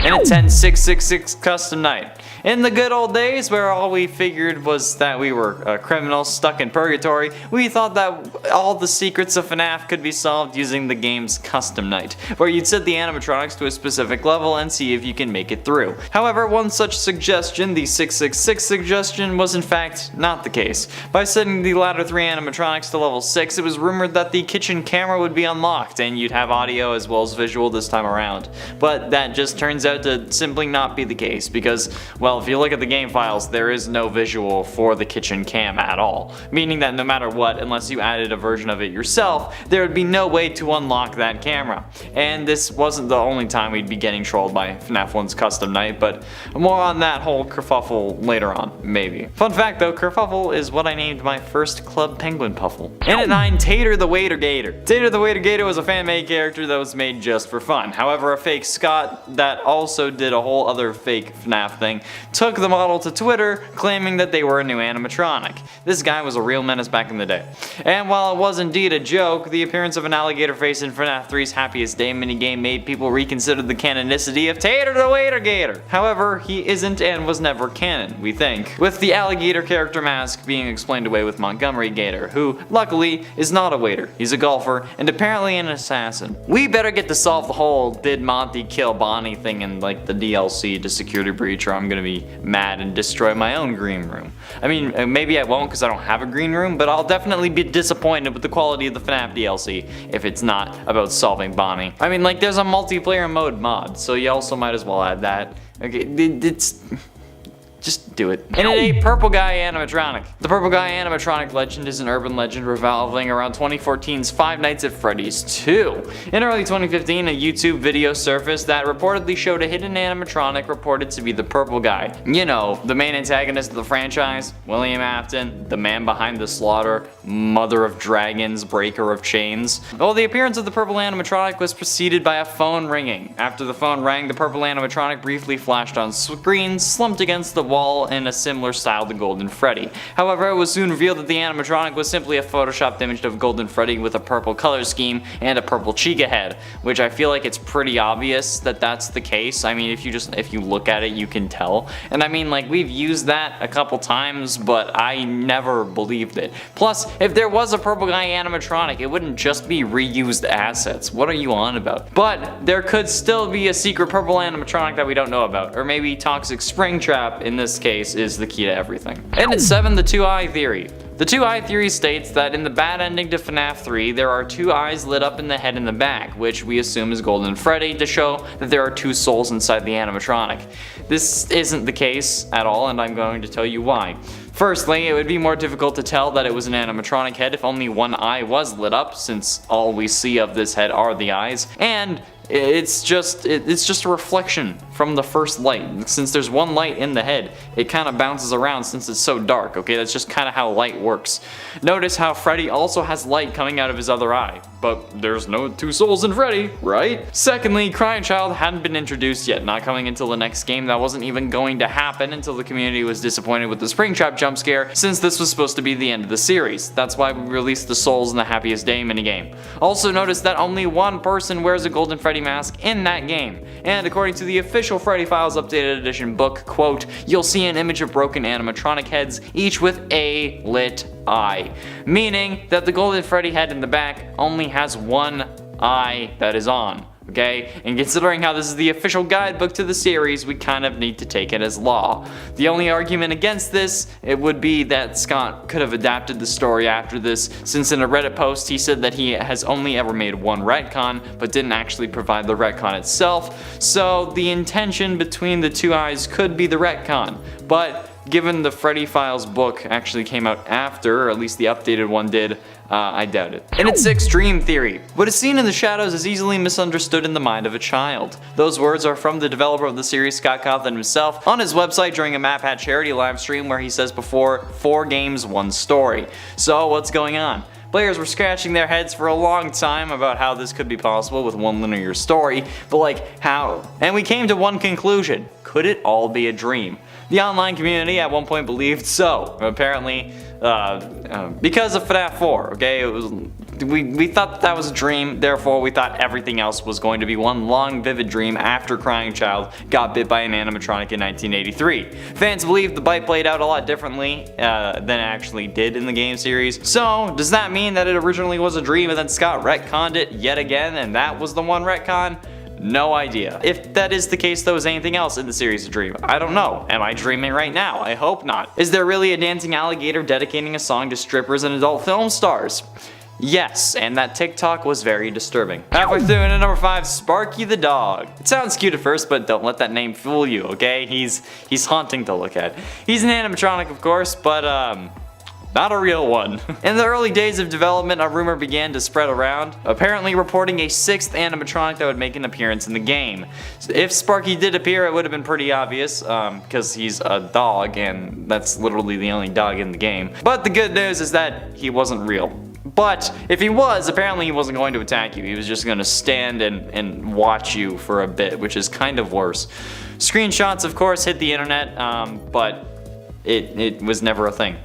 and it 10666 custom night. In the good old days where all we figured was that we were criminals stuck in purgatory, we thought that all the secrets of FNAF could be solved using the game's custom night, where you'd set the animatronics to a specific level and see if you can make it through. However, one such suggestion, the 666 suggestion, was in fact not the case. By setting the latter 3 animatronics to level 6, it was rumored that the kitchen camera would be unlocked and you'd have audio as well as visual this time around. But that just turns out to simply not be the case because, well, if you look at the game files, there is no visual for the kitchen cam at all. Meaning that no matter what, unless you added a version of it yourself, there would be no way to unlock that camera. And this wasn't the only time we'd be getting trolled by FNAF 1's custom night, but more on that whole kerfuffle later on, maybe. Fun fact though, kerfuffle is what I named my first Club Penguin Puffle. And at 9, Tater the Waiter Gator. Tater the Waiter Gator was a fan-made character that was made just for fun. However, a fake Scott that also did a whole other fake FNAF thing took the model to Twitter claiming that they were a new animatronic. This guy was a real menace back in the day. And while it was indeed a joke, the appearance of an alligator face in FNAF 3's Happiest Day minigame made people reconsider the canonicity of Tater the Waiter Gator. However, he isn't and was never canon, we think, with the alligator character mask being explained away with Montgomery Gator, who, luckily, is not a waiter. He's a golfer and apparently an assassin. We better get to solve the whole did Monty kill Bonnie thing in like the DLC to security breach, or I'm gonna be mad and destroy my own green room. I mean, maybe I won't because I don't have a green room, but I'll definitely be disappointed with the quality of the FNAF DLC if it's not about solving Bonnie. I mean, like, there's a multiplayer mode mod, so you also might as well add that. Okay, just do it. And a Purple Guy animatronic. The Purple Guy animatronic legend is an urban legend revolving around 2014's Five Nights at Freddy's 2. In early 2015, a YouTube video surfaced that reportedly showed a hidden animatronic reported to be the Purple Guy. You know, the main antagonist of the franchise, William Afton, the man behind the slaughter, mother of dragons, breaker of chains. Well, the appearance of the purple animatronic was preceded by a phone ringing. After the phone rang, the purple animatronic briefly flashed on screen, slumped against the wall in a similar style to Golden Freddy. However, it was soon revealed that the animatronic was simply a photoshopped image of Golden Freddy with a purple color scheme and a purple Chica head, which I feel like it's pretty obvious that that's the case. I mean, if you look at it, you can tell. And I mean, like, we've used that a couple times, but I never believed it. Plus, if there was a Purple Guy animatronic, it wouldn't just be reused assets. What are you on about? But there could still be a secret purple animatronic that we don't know about, or maybe Toxic Springtrap in this case is the key to everything. And at 7, the 2-eye theory. The 2-eye theory states that in the bad ending to FNAF 3, there are 2 eyes lit up in the head and the back, which we assume is Golden Freddy to show that there are 2 souls inside the animatronic. This isn't the case at all, and I'm going to tell you why. Firstly, it would be more difficult to tell that it was an animatronic head if only one eye was lit up, since all we see of this head are the eyes, and it's just a reflection from the first light. Since there's one light in the head, it kind of bounces around since it's so dark, okay? That's just kind of how light works. Notice how Freddy also has light coming out of his other eye, but there's no 2 souls in Freddy, right? Secondly, Crying Child hadn't been introduced yet, not coming until the next game. That wasn't even going to happen until the community was disappointed with the Springtrap jump scare, since this was supposed to be the end of the series. That's why we released the Souls in the Happiest Day minigame. Also notice that only one person wears a Golden Freddy mask in that game, and according to the official Freddy Files Updated Edition book, quote, you'll see an image of broken animatronic heads, each with a lit eye, meaning that the Golden Freddy head in the back only has one eye that is on. Okay, and considering how this is the official guidebook to the series, we kind of need to take it as law. The only argument against this, it would be that Scott could have adapted the story after this, since in a Reddit post he said that he has only ever made one retcon, but didn't actually provide the retcon itself, so the intention between the 2 eyes could be the retcon, but given the Freddy Files book actually came out after, or at least the updated one did, I doubt it. And it's Extreme Theory. What is seen in the shadows is easily misunderstood in the mind of a child. Those words are from the developer of the series, Scott Cawthon himself, on his website during a Map Hat charity live stream where he says before, 4 games, 1 story. So what's going on? Players were scratching their heads for a long time about how this could be possible with one linear story, but like, how? And we came to one conclusion. Could it all be a dream? The online community at one point believed so. Apparently, because of FNAF 4, okay? It was We thought that was a dream, therefore we thought everything else was going to be one long vivid dream after crying child got bit by an animatronic in 1983. Fans believe the bite played out a lot differently than it actually did in the game series. So does that mean that it originally was a dream and then Scott retconned it yet again and that was the one retcon? No idea. If that is the case though, is anything else in the series a dream? I don't know. Am I dreaming right now? I hope not. Is there really a dancing alligator dedicating a song to strippers and adult film stars? Yes, and that TikTok was very disturbing. Halfway through into number 5, Sparky the dog. It sounds cute at first, but don't let that name fool you, okay? He's haunting to look at. He's an animatronic, of course, but not a real one. In the early days of development, a rumor began to spread around, apparently reporting a 6th animatronic that would make an appearance in the game. If Sparky did appear, it would have been pretty obvious, because he's a dog, and that's literally the only dog in the game. But the good news is that he wasn't real. But if he was, apparently he wasn't going to attack you. He was just going to stand and watch you for a bit, which is kind of worse. Screenshots, of course, hit the internet, but it was never a thing.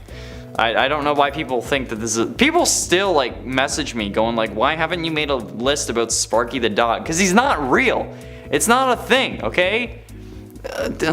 I don't know why people think that this is... People still like message me going like, why haven't you made a list about Sparky the dog? Because he's not real. It's not a thing, okay?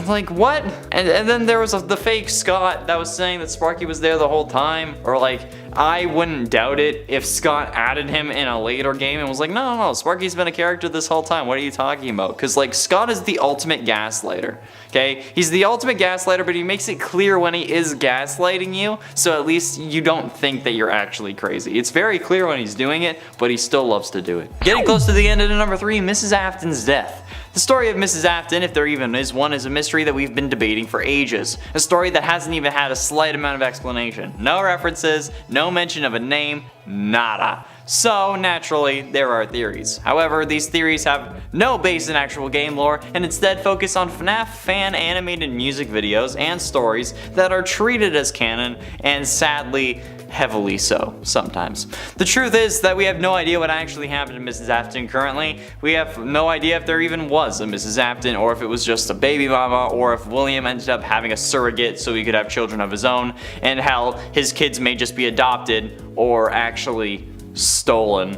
Like what? And then there was the fake Scott that was saying that Sparky was there the whole time. Or like, I wouldn't doubt it if Scott added him in a later game and was like, no, Sparky's been a character this whole time. What are you talking about? Because like, Scott is the ultimate gaslighter. Okay? He's the ultimate gaslighter, but he makes it clear when he is gaslighting you, so at least you don't think that you're actually crazy. It's very clear when he's doing it, but he still loves to do it. Getting close to the end of number 3, Mrs. Afton's death. The story of Mrs. Afton, if there even is one, is a mystery that we've been debating for ages. A story that hasn't even had a slight amount of explanation. No references, no mention of a name, nada. So, naturally, there are theories. However, these theories have no base in actual game lore and instead focus on FNAF fan animated music videos and stories that are treated as canon and sadly, heavily so, sometimes. The truth is that we have no idea what actually happened to Mrs. Afton currently. We have no idea if there even was a Mrs. Afton or if it was just a baby mama or if William ended up having a surrogate so he could have children of his own, and hell, his kids may just be adopted or actually stolen.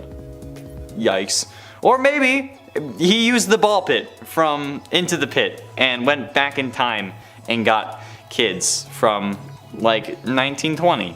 Yikes. Or maybe he used the ball pit from Into the Pit and went back in time and got kids from like 1920,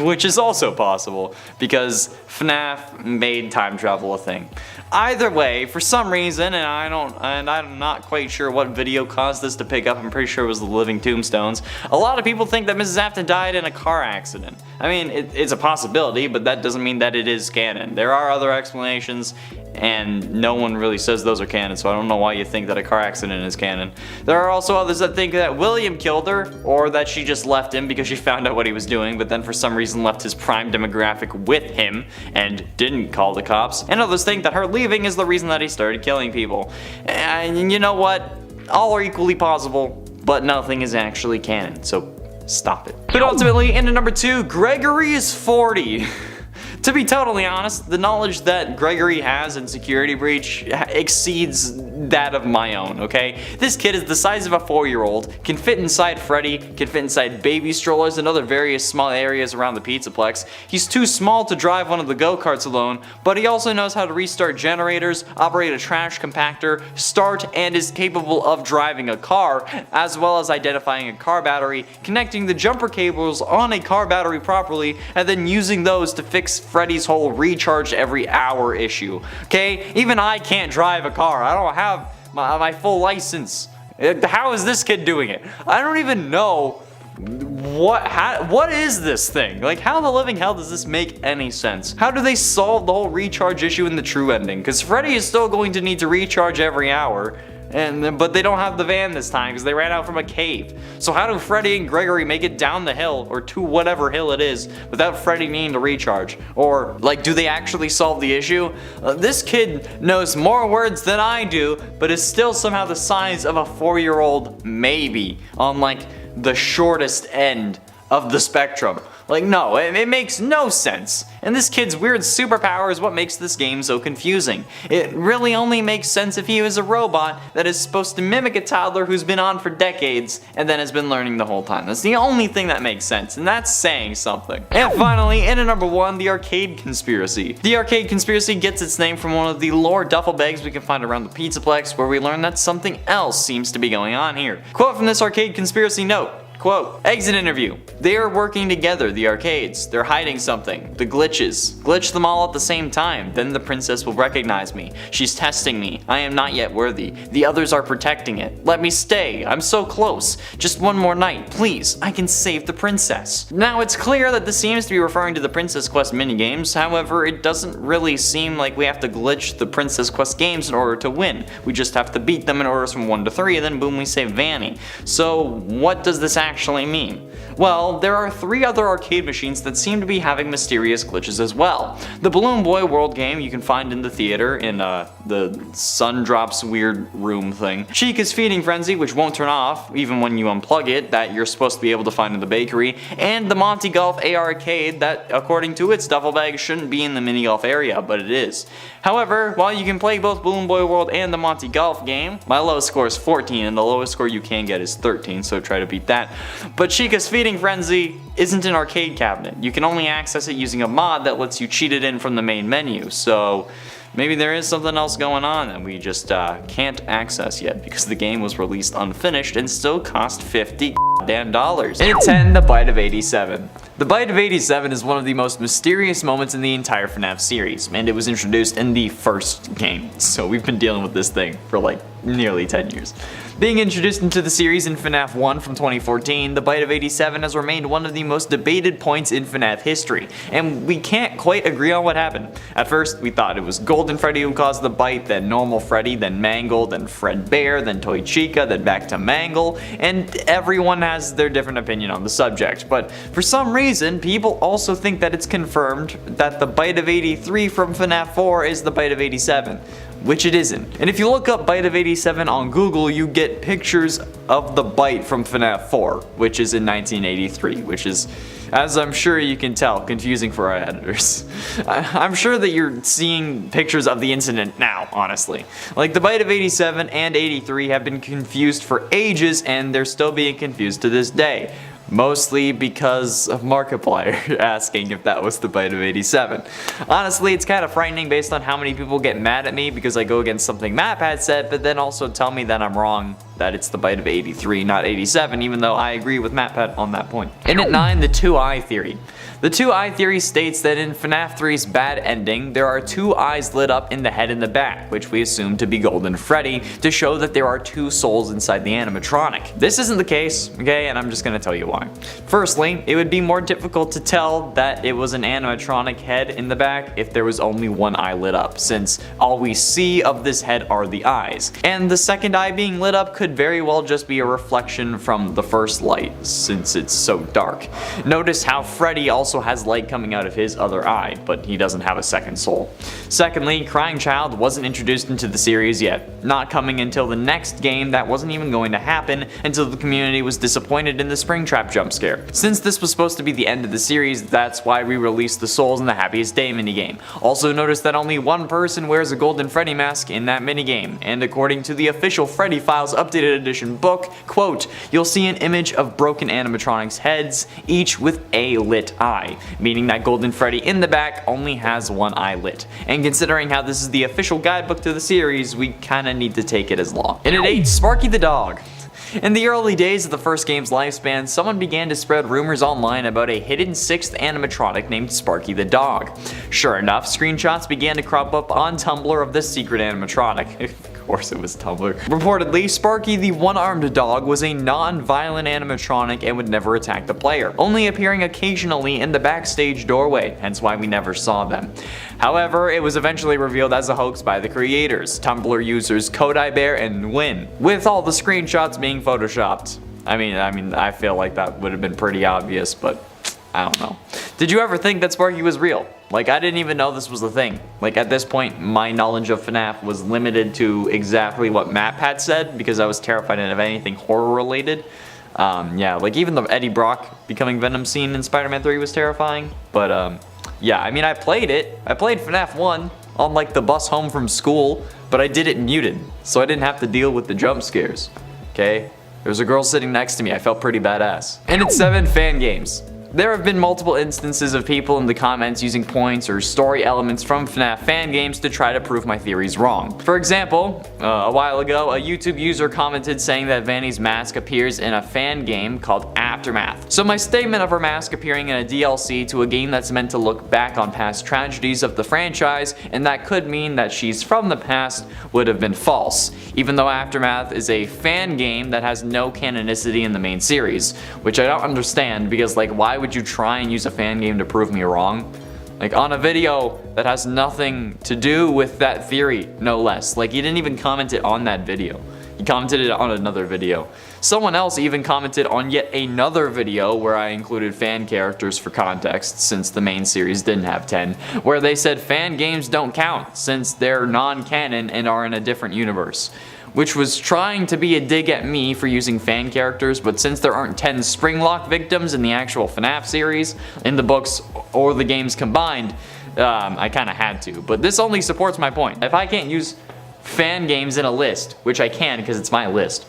which is also possible because FNAF made time travel a thing. Either way, for some reason, and I'm not quite sure what video caused this to pick up, I'm pretty sure it was the Living Tombstones, a lot of people think that Mrs. Afton died in a car accident. I mean, it's a possibility, but that doesn't mean that it is canon. There are other explanations, and no one really says those are canon, so I don't know why you think that a car accident is canon. There are also others that think that William killed her, or that she just left him because she found out what he was doing, but then for some reason left his prime demographic with him and didn't call the cops. And others think that her leaving is the reason that he started killing people. And you know what? All are equally possible, but nothing is actually canon, so stop it. But ultimately, into number 2, Gregory is 40. To be totally honest, the knowledge that Gregory has in Security Breach exceeds that of my own, okay? This kid is the size of a 4-year-old, can fit inside Freddy, can fit inside baby strollers and other various small areas around the Pizzaplex. He's too small to drive one of the go-karts alone, but he also knows how to restart generators, operate a trash compactor, start, and is capable of driving a car, as well as identifying a car battery, connecting the jumper cables on a car battery properly, and then using those to fix Freddy's whole recharge every hour issue. Okay? Even I can't drive a car. I don't have my full license. How is this kid doing it? I don't even know what is this thing? Like, how in the living hell does this make any sense? How do they solve the whole recharge issue in the true ending? Because Freddy is still going to need to recharge every hour. But they don't have the van this time because they ran out from a cave. So how do Freddy and Gregory make it down the hill or to whatever hill it is without Freddy needing to recharge? Or like, do they actually solve the issue? This kid knows more words than I do, but is still somehow the size of a 4-year-old maybe on like the shortest end of the spectrum. Like, no, it makes no sense. And this kid's weird superpower is what makes this game so confusing. It really only makes sense if he was a robot that is supposed to mimic a toddler who's been on for decades and then has been learning the whole time. That's the only thing that makes sense, and that's saying something. And finally, in at number 1, the arcade conspiracy. The arcade conspiracy gets its name from one of the lore duffel bags we can find around the Pizzaplex, where we learn that something else seems to be going on here. Quote from this arcade conspiracy note. Quote, exit interview. They are working together, the arcades. They're hiding something. The glitches. Glitch them all at the same time. Then the princess will recognize me. She's testing me. I am not yet worthy. The others are protecting it. Let me stay. I'm so close. Just one more night, please. I can save the princess. Now it's clear that this seems to be referring to the Princess Quest minigames. However, it doesn't really seem like we have to glitch the Princess Quest games in order to win. We just have to beat them in orders from 1 to 3, and then boom, we save Vanny. So what does this actually mean? Well, there are 3 other arcade machines that seem to be having mysterious glitches as well. The Balloon Boy World game you can find in the theater in the Sun Drops weird room thing. Chica's Feeding Frenzy, which won't turn off even when you unplug it, that you're supposed to be able to find in the bakery, and the Monty Golf AR Arcade that, according to its duffel bag, shouldn't be in the mini golf area, but it is. However, while you can play both Balloon Boy World and the Monty Golf game, my lowest score is 14 and the lowest score you can get is 13, so try to beat that. But Chica's Feeding Frenzy isn't an arcade cabinet. You can only access it using a mod that lets you cheat it in from the main menu, so maybe there is something else going on that we just can't access yet because the game was released unfinished and still cost $50 damn dollars. And at 10, the Bite of 87. The Bite of 87 is one of the most mysterious moments in the entire FNAF series, and it was introduced in the first game, so we've been dealing with this thing for like nearly 10 years. Being introduced into the series in FNAF 1 from 2014, the Bite of 87 has remained one of the most debated points in FNAF history, and we can't quite agree on what happened. At first, we thought it was Golden Freddy who caused the bite, then Normal Freddy, then Mangle, then Fredbear, then Toy Chica, then back to Mangle, and everyone has their different opinion on the subject, but for some reason, people also think that it's confirmed that the Bite of 83 from FNAF 4 is the Bite of 87. Which it isn't. And if you look up Bite of 87 on Google, you get pictures of the bite from FNAF 4, which is in 1983, which is, as I'm sure you can tell, confusing for our editors. I'm sure that you're seeing pictures of the incident now, honestly. Like, the Bite of 87 and 83 have been confused for ages, and they're still being confused to this day. Mostly because of Markiplier asking if that was the Bite of 87. Honestly, it's kind of frightening based on how many people get mad at me because I go against something MatPat said, but then also tell me that I'm wrong, that it's the Bite of 83, not 87, even though I agree with MatPat on that point. And at 9, the 2-eye theory. The 2-eye theory states that in FNAF 3's bad ending, there are 2 eyes lit up in the head and the back, which we assume to be Golden Freddy, to show that there are 2 souls inside the animatronic. This isn't the case, okay, and I'm just gonna tell you why. Firstly, it would be more difficult to tell that it was an animatronic head in the back if there was only 1 eye lit up, since all we see of this head are the eyes. And the second eye being lit up could very well just be a reflection from the first light, since it's so dark. Notice how Freddy also has light coming out of his other eye, but he doesn't have a second soul. Secondly, Crying Child wasn't introduced into the series yet, not coming until the next game that wasn't even going to happen until the community was disappointed in the Springtrap jump scare. Since this was supposed to be the end of the series, that's why we released the Souls in the Happiest Day minigame. Also notice that only 1 person wears a Golden Freddy mask in that minigame, and according to the official Freddy Files Updated Edition book, quote, you'll see an image of broken animatronics heads, each with a lit eye, meaning that Golden Freddy in the back only has 1 eye lit. And considering how this is the official guidebook to the series, we kinda need to take it as law. And at 8, Sparky the dog. In the early days of the first game's lifespan, someone began to spread rumors online about a hidden 6th animatronic named Sparky the dog. Sure enough, screenshots began to crop up on Tumblr of this secret animatronic. Of course it was Tumblr. Reportedly, Sparky the one-armed dog was a non-violent animatronic and would never attack the player, only appearing occasionally in the backstage doorway, hence why we never saw them. However, it was eventually revealed as a hoax by the creators, Tumblr users Kodai Bear and Win, with all the screenshots being photoshopped. I mean, I feel like that would have been pretty obvious, but I don't know. Did you ever think that Sparky was real? Like, I didn't even know this was a thing. Like, at this point, my knowledge of FNAF was limited to exactly what MatPat said because I was terrified of anything horror related. Yeah, like even the Eddie Brock becoming Venom scene in Spider-Man 3 was terrifying. But yeah, I mean, I played it. I played FNAF 1 on like the bus home from school, but I did it muted, so I didn't have to deal with the jump scares. Okay? There was a girl sitting next to me. I felt pretty badass. And it's 7 fan games. There have been multiple instances of people in the comments using points or story elements from FNAF fan games to try to prove my theories wrong. For example, a while ago, a YouTube user commented saying that Vanny's mask appears in a fan game called Aftermath. So my statement of her mask appearing in a DLC to a game that's meant to look back on past tragedies of the franchise, and that could mean that she's from the past, would have been false, even though Aftermath is a fan game that has no canonicity in the main series, which I don't understand because, like, why would you try and use a fan game to prove me wrong? Like, on a video that has nothing to do with that theory, no less. Like, you didn't even comment it on that video. You commented it on another video. Someone else even commented on yet another video where I included fan characters for context, since the main series didn't have 10, where they said fan games don't count since they're non-canon and are in a different universe, which was trying to be a dig at me for using fan characters, but since there aren't 10 Springlock victims in the actual FNAF series, in the books or the games combined, I kinda had to. But this only supports my point. If I can't use fan games in a list, which I can because it's my list,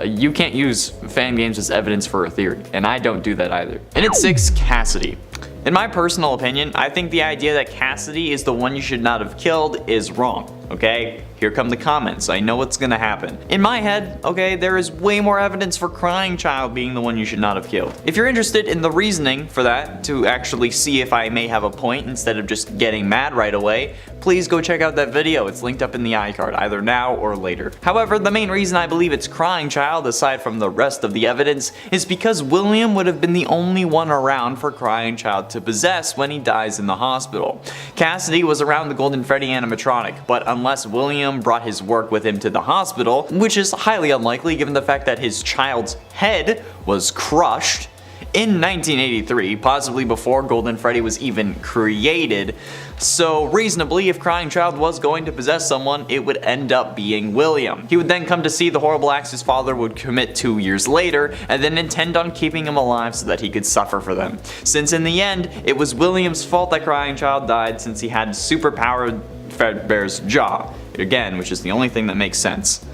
you can't use fan games as evidence for a theory, and I don't do that either. And at 6, Cassidy. In my personal opinion, I think the idea that Cassidy is the one you should not have killed is wrong, okay? Here come the comments. I know what's gonna happen. In my head, okay, there is way more evidence for Crying Child being the one you should not have killed. If you're interested in the reasoning for that, to actually see if I may have a point instead of just getting mad right away, please go check out that video. It's linked up in the iCard, either now or later. However, the main reason I believe it's Crying Child, aside from the rest of the evidence, is because William would have been the only one around for Crying Child to possess when he dies in the hospital. Cassidy was around the Golden Freddy animatronic, but unless William brought his work with him to the hospital, which is highly unlikely given the fact that his child's head was crushed in 1983, possibly before Golden Freddy was even created. So reasonably, if Crying Child was going to possess someone, it would end up being William. He would then come to see the horrible acts his father would commit 2 years later, and then intend on keeping him alive so that he could suffer for them. Since in the end, it was William's fault that Crying Child died, since he had superpowered Fazbear's jaw, again, which is the only thing that makes sense.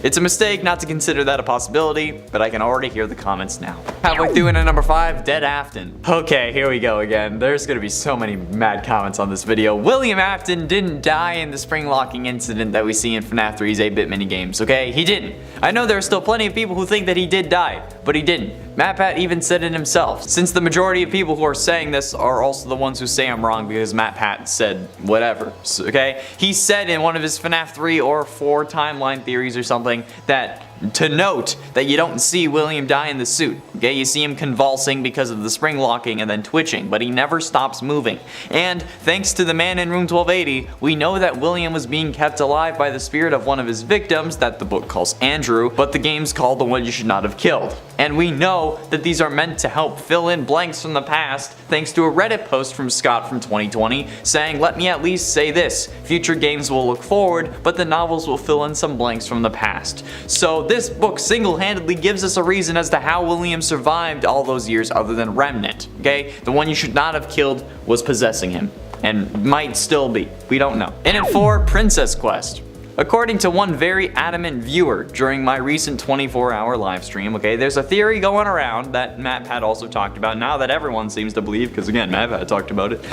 It's a mistake not to consider that a possibility, but I can already hear the comments now. Halfway through into number 5, Dead Afton. Okay, here we go again. There's gonna be so many mad comments on this video. William Afton didn't die in the spring locking incident that we see in FNAF 3's 8-bit minigames, okay? He didn't. I know there are still plenty of people who think that he did die, but he didn't. MatPat even said it himself, since the majority of people who are saying this are also the ones who say I'm wrong because MatPat said whatever, so, okay? He said in one of his FNAF 3 or 4 timeline theories or something that to note that you don't see William die in the suit, okay? You see him convulsing because of the spring locking and then twitching, but he never stops moving. And thanks to the man in room 1280, we know that William was being kept alive by the spirit of one of his victims that the book calls Andrew, but the game's called The One You Should Not Have Killed. And we know that these are meant to help fill in blanks from the past, thanks to a Reddit post from Scott from 2020 saying, "Let me at least say this, future games will look forward, but the novels will fill in some blanks from the past." So this book single-handedly gives us a reason as to how William survived all those years other than Remnant, okay? The One You Should Not Have Killed was possessing him, and might still be. We don't know. And at 4, Princess Quest. According to one very adamant viewer during my recent 24-hour live stream, okay, there's a theory going around that MatPat also talked about, now that everyone seems to believe, because again, MatPat talked about it,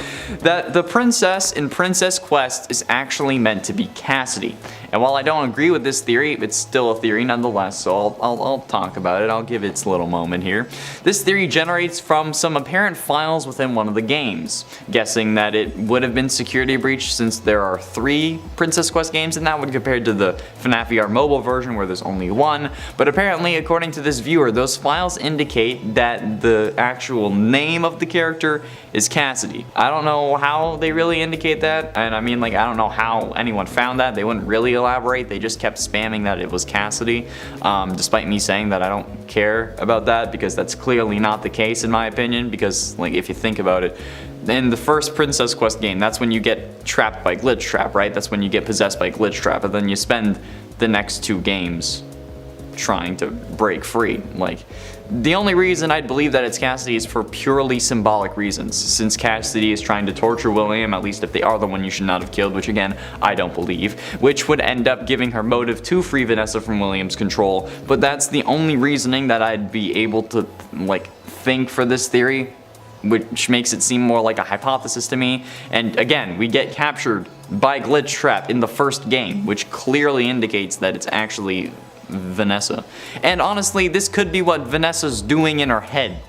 that the princess in Princess Quest is actually meant to be Cassidy. And while I don't agree with this theory, it's still a theory nonetheless, so I'll talk about it. I'll give its little moment here. This theory generates from some apparent files within one of the games, guessing that it would have been security breach since there are 3 Princess Quest games in that one compared to the FNAF VR mobile version where there's only 1. But apparently, according to this viewer, those files indicate that the actual name of the character is Cassidy. I don't know how they really indicate that, and I mean, like, I don't know how anyone found that. They wouldn't really elaborate. They just kept spamming that it was Cassidy, despite me saying that I don't care about that because that's clearly not the case in my opinion, because like if you think about it, in the first Princess Quest game, that's when you get trapped by Glitch Trap, right? That's when you get possessed by Glitch Trap, and then you spend the next 2 games trying to break free. Like, the only reason I'd believe that it's Cassidy is for purely symbolic reasons, since Cassidy is trying to torture William, at least if they are the one you should not have killed, which again, I don't believe, which would end up giving her motive to free Vanessa from William's control. But that's the only reasoning that I'd be able to, like, think for this theory, which makes it seem more like a hypothesis to me. And again, we get captured by Glitch Trap in the first game, which clearly indicates that it's actually Vanessa. And honestly, this could be what Vanessa's doing in her head.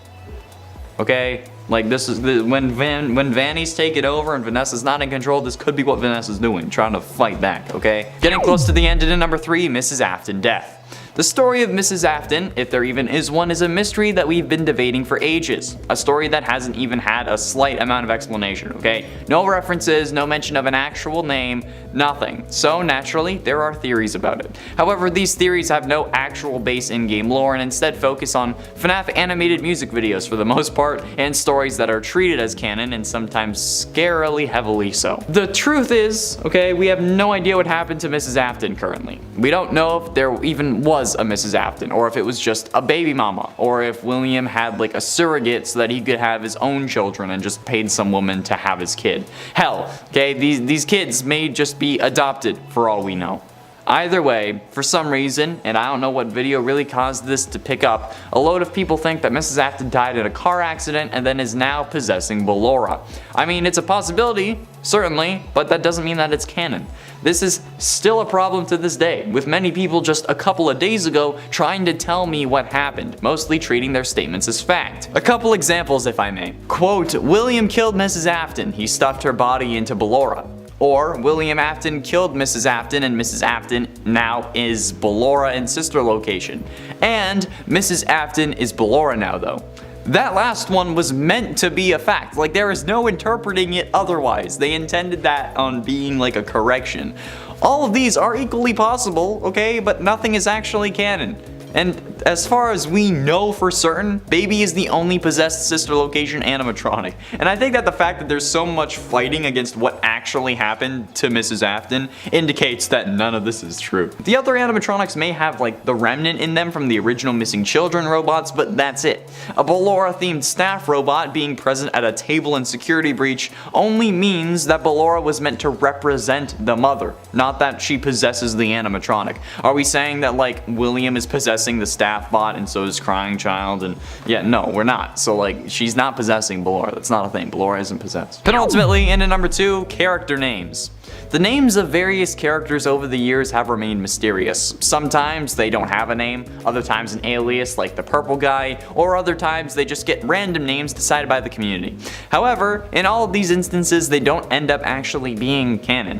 Okay? Like, this is when Vanny's taking over and Vanessa's not in control, this could be what Vanessa's doing, trying to fight back, okay? Getting close to the end into number 3, Mrs. Afton death. The story of Mrs. Afton, if there even is one, is a mystery that we've been debating for ages. A story that hasn't even had a slight amount of explanation, okay? No references, no mention of an actual name, nothing. So naturally, there are theories about it. However, these theories have no actual base in-game lore and instead focus on FNAF animated music videos for the most part, and stories that are treated as canon and sometimes scarily heavily so. The truth is, okay, we have no idea what happened to Mrs. Afton currently. We don't know if there even was a Mrs. Afton, or if it was just a baby mama, or if William had like a surrogate so that he could have his own children and just paid some woman to have his kid. Hell, okay, these kids may just be adopted for all we know. Either way, for some reason, and I don't know what video really caused this to pick up, a load of people think that Mrs. Afton died in a car accident and then is now possessing Ballora. I mean, it's a possibility, certainly, but that doesn't mean that it's canon. This is still a problem to this day, with many people just a couple of days ago trying to tell me what happened, mostly treating their statements as fact. A couple examples if I may. Quote, William killed Mrs. Afton, he stuffed her body into Ballora. Or, William Afton killed Mrs. Afton and Mrs. Afton now is Ballora in sister location. And Mrs. Afton is Ballora now though. That last one was meant to be a fact. Like, there is no interpreting it otherwise. They intended that on being like a correction. All of these are equally possible, okay, but nothing is actually canon. And as far as we know for certain, Baby is the only possessed sister location animatronic. And I think that the fact that there's so much fighting against what actually happened to Mrs. Afton indicates that none of this is true. The other animatronics may have like the remnant in them from the original Missing Children robots, but that's it. A Ballora themed staff robot being present at a table in security breach only means that Ballora was meant to represent the mother, not that she possesses the animatronic. Are we saying that like William is possessing the staff bot and so is Crying Child? And yeah, no, we're not. So like, she's not possessing Ballora. That's not a thing. Ballora isn't possessed. Penultimately, into number 2, character names. The names of various characters over the years have remained mysterious. Sometimes they don't have a name, other times an alias like the purple guy, or other times they just get random names decided by the community. However, in all of these instances, they don't end up actually being canon.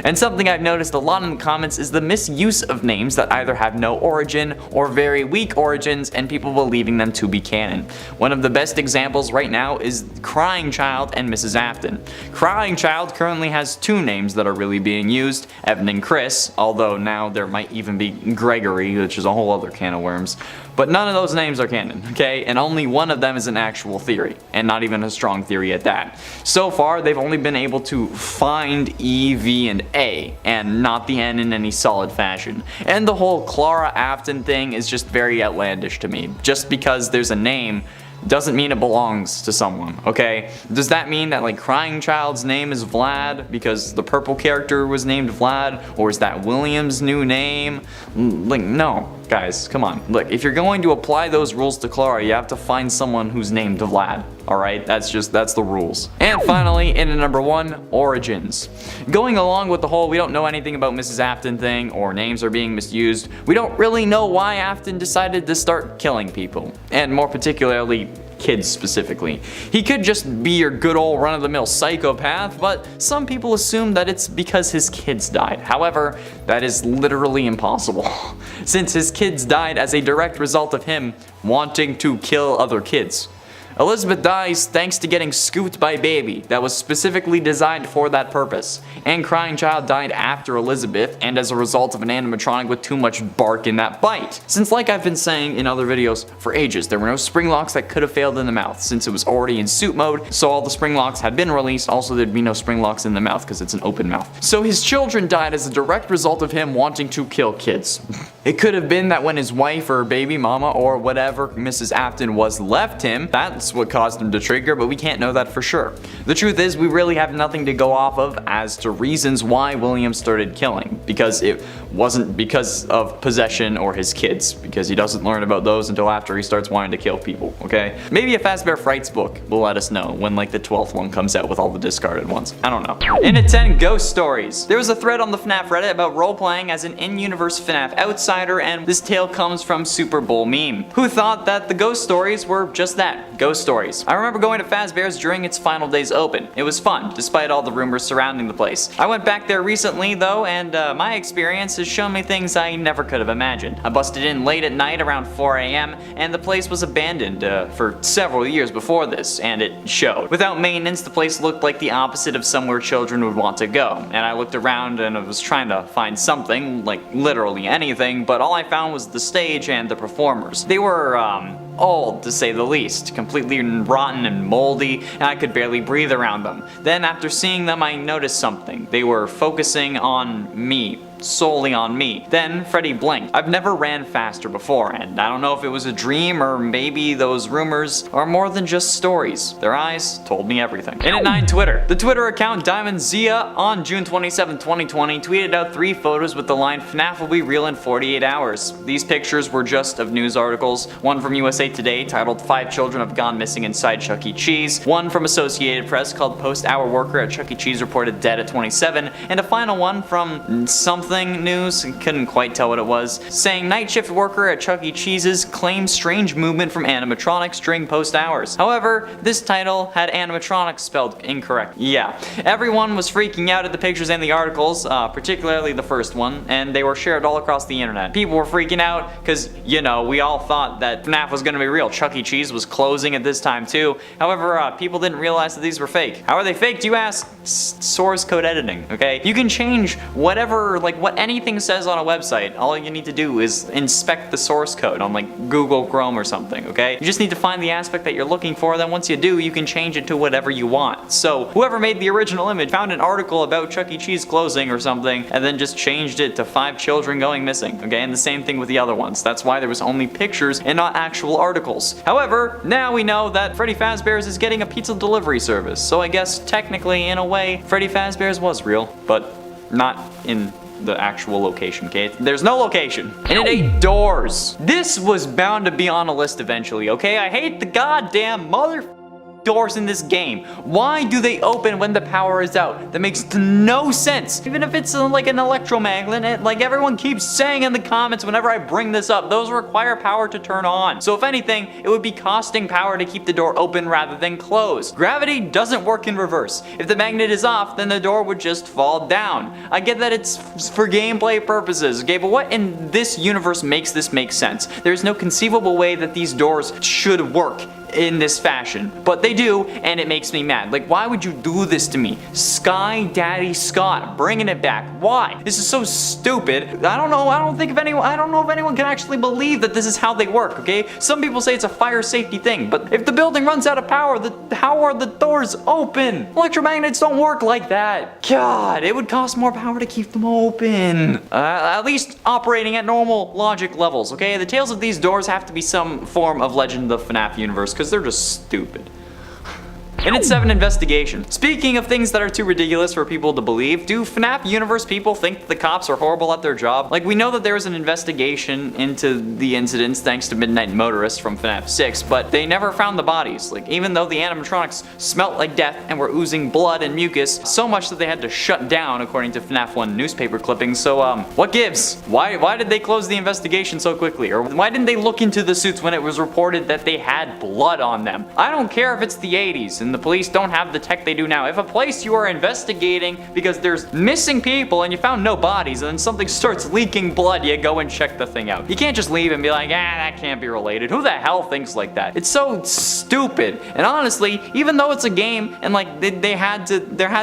And something I've noticed a lot in the comments is the misuse of names that either have no origin or very weak origins and people believing them to be canon. One of the best examples right now is Crying Child and Mrs. Afton. Crying Child currently has 2 names that are really being used, Evan and Chris, although now there might even be Gregory, which is a whole other can of worms. But none of those names are canon, okay? And only one of them is an actual theory, and not even a strong theory at that. So far, they've only been able to find E, V, and A, and not the N in any solid fashion. And the whole Clara Afton thing is just very outlandish to me. Just because there's a name doesn't mean it belongs to someone, okay? Does that mean that like Crying Child's name is Vlad because the purple character was named Vlad? Or is that William's new name? Like, no, guys, come on. Look, if you're going to apply those rules to Clara, you have to find someone who's named Vlad, alright? That's the rules. And finally, in number 1, origins. Going along with the whole we don't know anything about Mrs. Afton thing, or names are being misused, we don't really know why Afton decided to start killing people. And more particularly, kids specifically. He could just be your good old run-of-the-mill psychopath, but some people assume that it's because his kids died. However, that is literally impossible, since his kids died as a direct result of him wanting to kill other kids. Elizabeth dies thanks to getting scooped by Baby that was specifically designed for that purpose. And Crying Child died after Elizabeth and as a result of an animatronic with too much bark in that bite. Since like I've been saying in other videos for ages, there were no spring locks that could have failed in the mouth since it was already in suit mode, so all the spring locks had been released. Also, there'd be no spring locks in the mouth because it's an open mouth. So his children died as a direct result of him wanting to kill kids. It could have been that when his wife or baby mama or whatever Mrs. Afton was left him, that's what caused him to trigger, but we can't know that for sure. The truth is, we really have nothing to go off of as to reasons why William started killing, because it wasn't because of possession or his kids, because he doesn't learn about those until after he starts wanting to kill people, okay? Maybe a Fazbear Frights book will let us know when like the 12th one comes out with all the discarded ones. I don't know. In at 10, ghost stories. There was a thread on the FNAF Reddit about role-playing as an in-universe FNAF outsider, and this tale comes from Super Bowl Meme, who thought that the ghost stories were just that, ghost stories. I remember going to Fazbear's during its final days open. It was fun, despite all the rumors surrounding the place. I went back there recently though, and my experience has shown me things I never could have imagined. I busted in late at night around 4 a.m. and the place was abandoned for several years before this, and it showed. Without maintenance, the place looked like the opposite of somewhere children would want to go, and I looked around and I was trying to find something, like literally anything, but all I found was the stage and the performers. They were, old to say the least, completely rotten and moldy, and I could barely breathe around them. Then after seeing them, I noticed something. They were focusing on me. Solely on me. Then Freddy blinked. I've never ran faster before, and I don't know if it was a dream or maybe those rumors are more than just stories. Their eyes told me everything. In at 9, Twitter. The Twitter account Diamond Zia on June 27, 2020 tweeted out 3 photos with the line "FNAF will be real in 48 hours. These pictures were just of news articles. One from USA Today titled 5 children have gone missing inside Chuck E. Cheese. One from Associated Press called post-hour worker at Chuck E. Cheese reported dead at 27. And a final one from something news, couldn't quite tell what it was, saying night shift worker at Chuck E. Cheese's claims strange movement from animatronics during post hours. However, this title had animatronics spelled incorrect. Yeah, everyone was freaking out at the pictures and the articles, particularly the first one, and they were shared all across the internet. People were freaking out because, you know, we all thought that FNAF was gonna be real. Chuck E. Cheese was closing at this time too. However, people didn't realize that these were fake. How are they fake, do you ask? Source code editing, okay? You can change whatever, like what anything says on a website. All you need to do is inspect the source code on like Google Chrome or something, okay? You just need to find the aspect that you're looking for, then once you do, you can change it to whatever you want. So whoever made the original image found an article about Chuck E. Cheese closing or something, and then just changed it to 5 children going missing, okay? And the same thing with the other ones. That's why there was only pictures and not actual articles. However, now we know that Freddy Fazbear's is getting a pizza delivery service, so I guess technically, in a way, Freddy Fazbear's was real, but not in the actual location, okay? There's no location. And it ate doors. This was bound to be on a list eventually, okay? I hate the goddamn doors in this game. Why do they open when the power is out? That makes no sense. Even if it's like an electromagnet, like everyone keeps saying in the comments whenever I bring this up, those require power to turn on. So if anything, it would be costing power to keep the door open rather than closed. Gravity doesn't work in reverse. If the magnet is off, then the door would just fall down. I get that it's for gameplay purposes, okay, but what in this universe makes this make sense? There's no conceivable way that these doors should work in this fashion, but they do, and it makes me mad. Like, why would you do this to me? Sky Daddy Scott, bringing it back. Why? This is so stupid. I don't know. I don't know if anyone can actually believe that this is how they work, okay? Some people say it's a fire safety thing, but if the building runs out of power, how are the doors open? Electromagnets don't work like that. God, it would cost more power to keep them open. At least operating at normal logic levels, okay? The tales of these doors have to be some form of Legend of the FNAF universe, because they're just stupid. And it's 7, investigation. Speaking of things that are too ridiculous for people to believe, do FNAF universe people think that the cops are horrible at their job? Like, we know that there was an investigation into the incidents thanks to Midnight Motorist from FNAF 6, but they never found the bodies. Like, even though the animatronics smelt like death and were oozing blood and mucus, so much that they had to shut down according to FNAF 1 newspaper clippings. So, what gives? Why did they close the investigation so quickly? Or why didn't they look into the suits when it was reported that they had blood on them? I don't care if it's the 80s and the police don't have the tech they do now. If a place you are investigating because there's missing people and you found no bodies and then something starts leaking blood, you go and check the thing out. You can't just leave and be like, that can't be related. Who the hell thinks like that? It's so stupid. And honestly, even though it's a game and like there had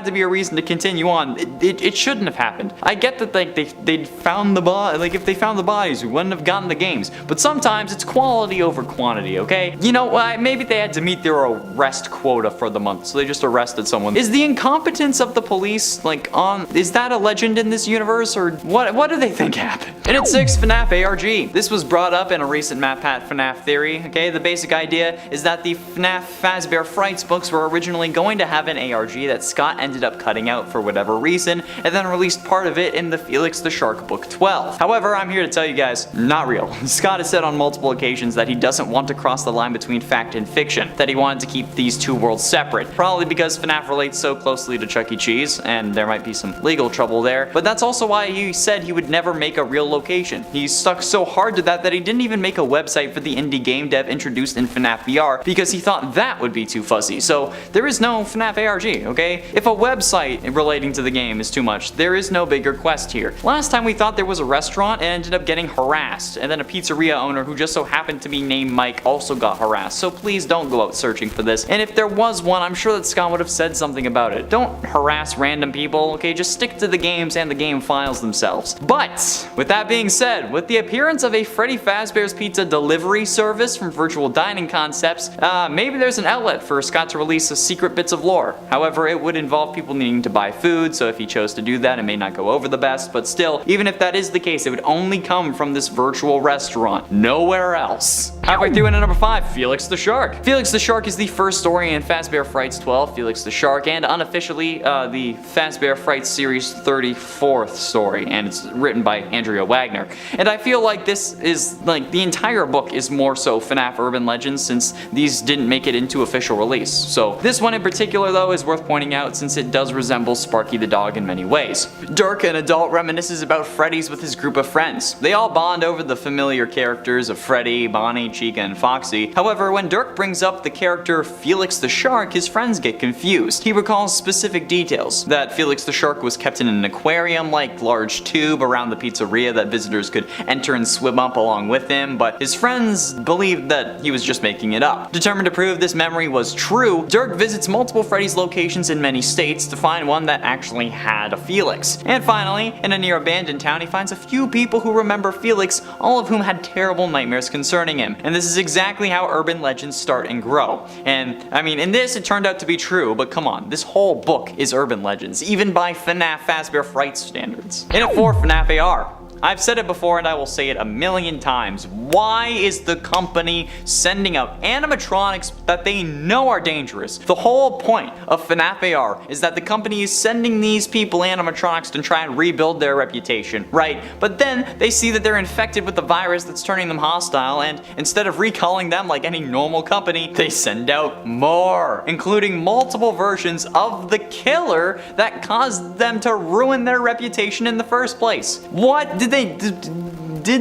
to be a reason to continue on, it shouldn't have happened. I get that like they found the body, like if they found the bodies, we wouldn't have gotten the games. But sometimes it's quality over quantity, okay? You know, maybe they had to meet their arrest quota for the month, so they just arrested someone. Is the incompetence of the police, like, is that a legend in this universe, or what do they think happened? And at 6, FNAF ARG. This was brought up in a recent MatPat FNAF theory, okay? The basic idea is that the FNAF Fazbear Frights books were originally going to have an ARG that Scott ended up cutting out for whatever reason, and then released part of it in the Felix the Shark Book 12. However, I'm here to tell you guys, not real. Scott has said on multiple occasions that he doesn't want to cross the line between fact and fiction, that he wanted to keep these two worlds separate, probably because FNAF relates so closely to Chuck E. Cheese, and there might be some legal trouble there, but that's also why he said he would never make a real location. He stuck so hard to that he didn't even make a website for the indie game dev introduced in FNAF VR because he thought that would be too fuzzy. So there is no FNAF ARG, okay? If a website relating to the game is too much, there is no bigger quest here. Last time we thought there was a restaurant and ended up getting harassed, and then a pizzeria owner who just so happened to be named Mike also got harassed, so please don't go out searching for this. And if there was one, I'm sure that Scott would have said something about it. Don't harass random people, okay? Just stick to the games and the game files themselves. But with that being said, with the appearance of a Freddy Fazbear's Pizza delivery service from Virtual Dining Concepts, maybe there's an outlet for Scott to release secret bits of lore. However, it would involve people needing to buy food, so if he chose to do that, it may not go over the best, but still, even if that is the case, it would only come from this virtual restaurant, nowhere else. Halfway through into number 5, Felix the Shark. Felix the Shark is the first story in Fazbear Frights 12, Felix the Shark, and unofficially the Fazbear Frights series 34th story, and it's written by Andrea Wagner. And I feel like this is, like, the entire book is more so FNAF Urban Legends since these didn't make it into official release. So this one in particular though is worth pointing out since it does resemble Sparky the dog in many ways. Dirk, an adult, reminisces about Freddy's with his group of friends. They all bond over the familiar characters of Freddy, Bonnie, Chica, and Foxy. However, when Dirk brings up the character Felix the Shark, his friends get confused. He recalls specific details, that Felix the Shark was kept in an aquarium-like large tube around the pizzeria that visitors could enter and swim up along with him, but his friends believed that he was just making it up. Determined to prove this memory was true, Dirk visits multiple Freddy's locations in many states to find one that actually had a Felix. And finally, in a near abandoned town, he finds a few people who remember Felix, all of whom had terrible nightmares concerning him. And this is exactly how urban legends start and grow. And I mean, in this it turned out to be true, but come on, this whole book is urban legends, even by FNAF Fazbear Frights standards. And at 4, FNAF AR. I've said it before and I will say it a million times. Why is the company sending out animatronics that they know are dangerous? The whole point of FNAF AR is that the company is sending these people animatronics to try and rebuild their reputation, right? But then they see that they're infected with the virus that's turning them hostile, and instead of recalling them like any normal company, they send out more, including multiple versions of the killer that caused them to ruin their reputation in the first place. What did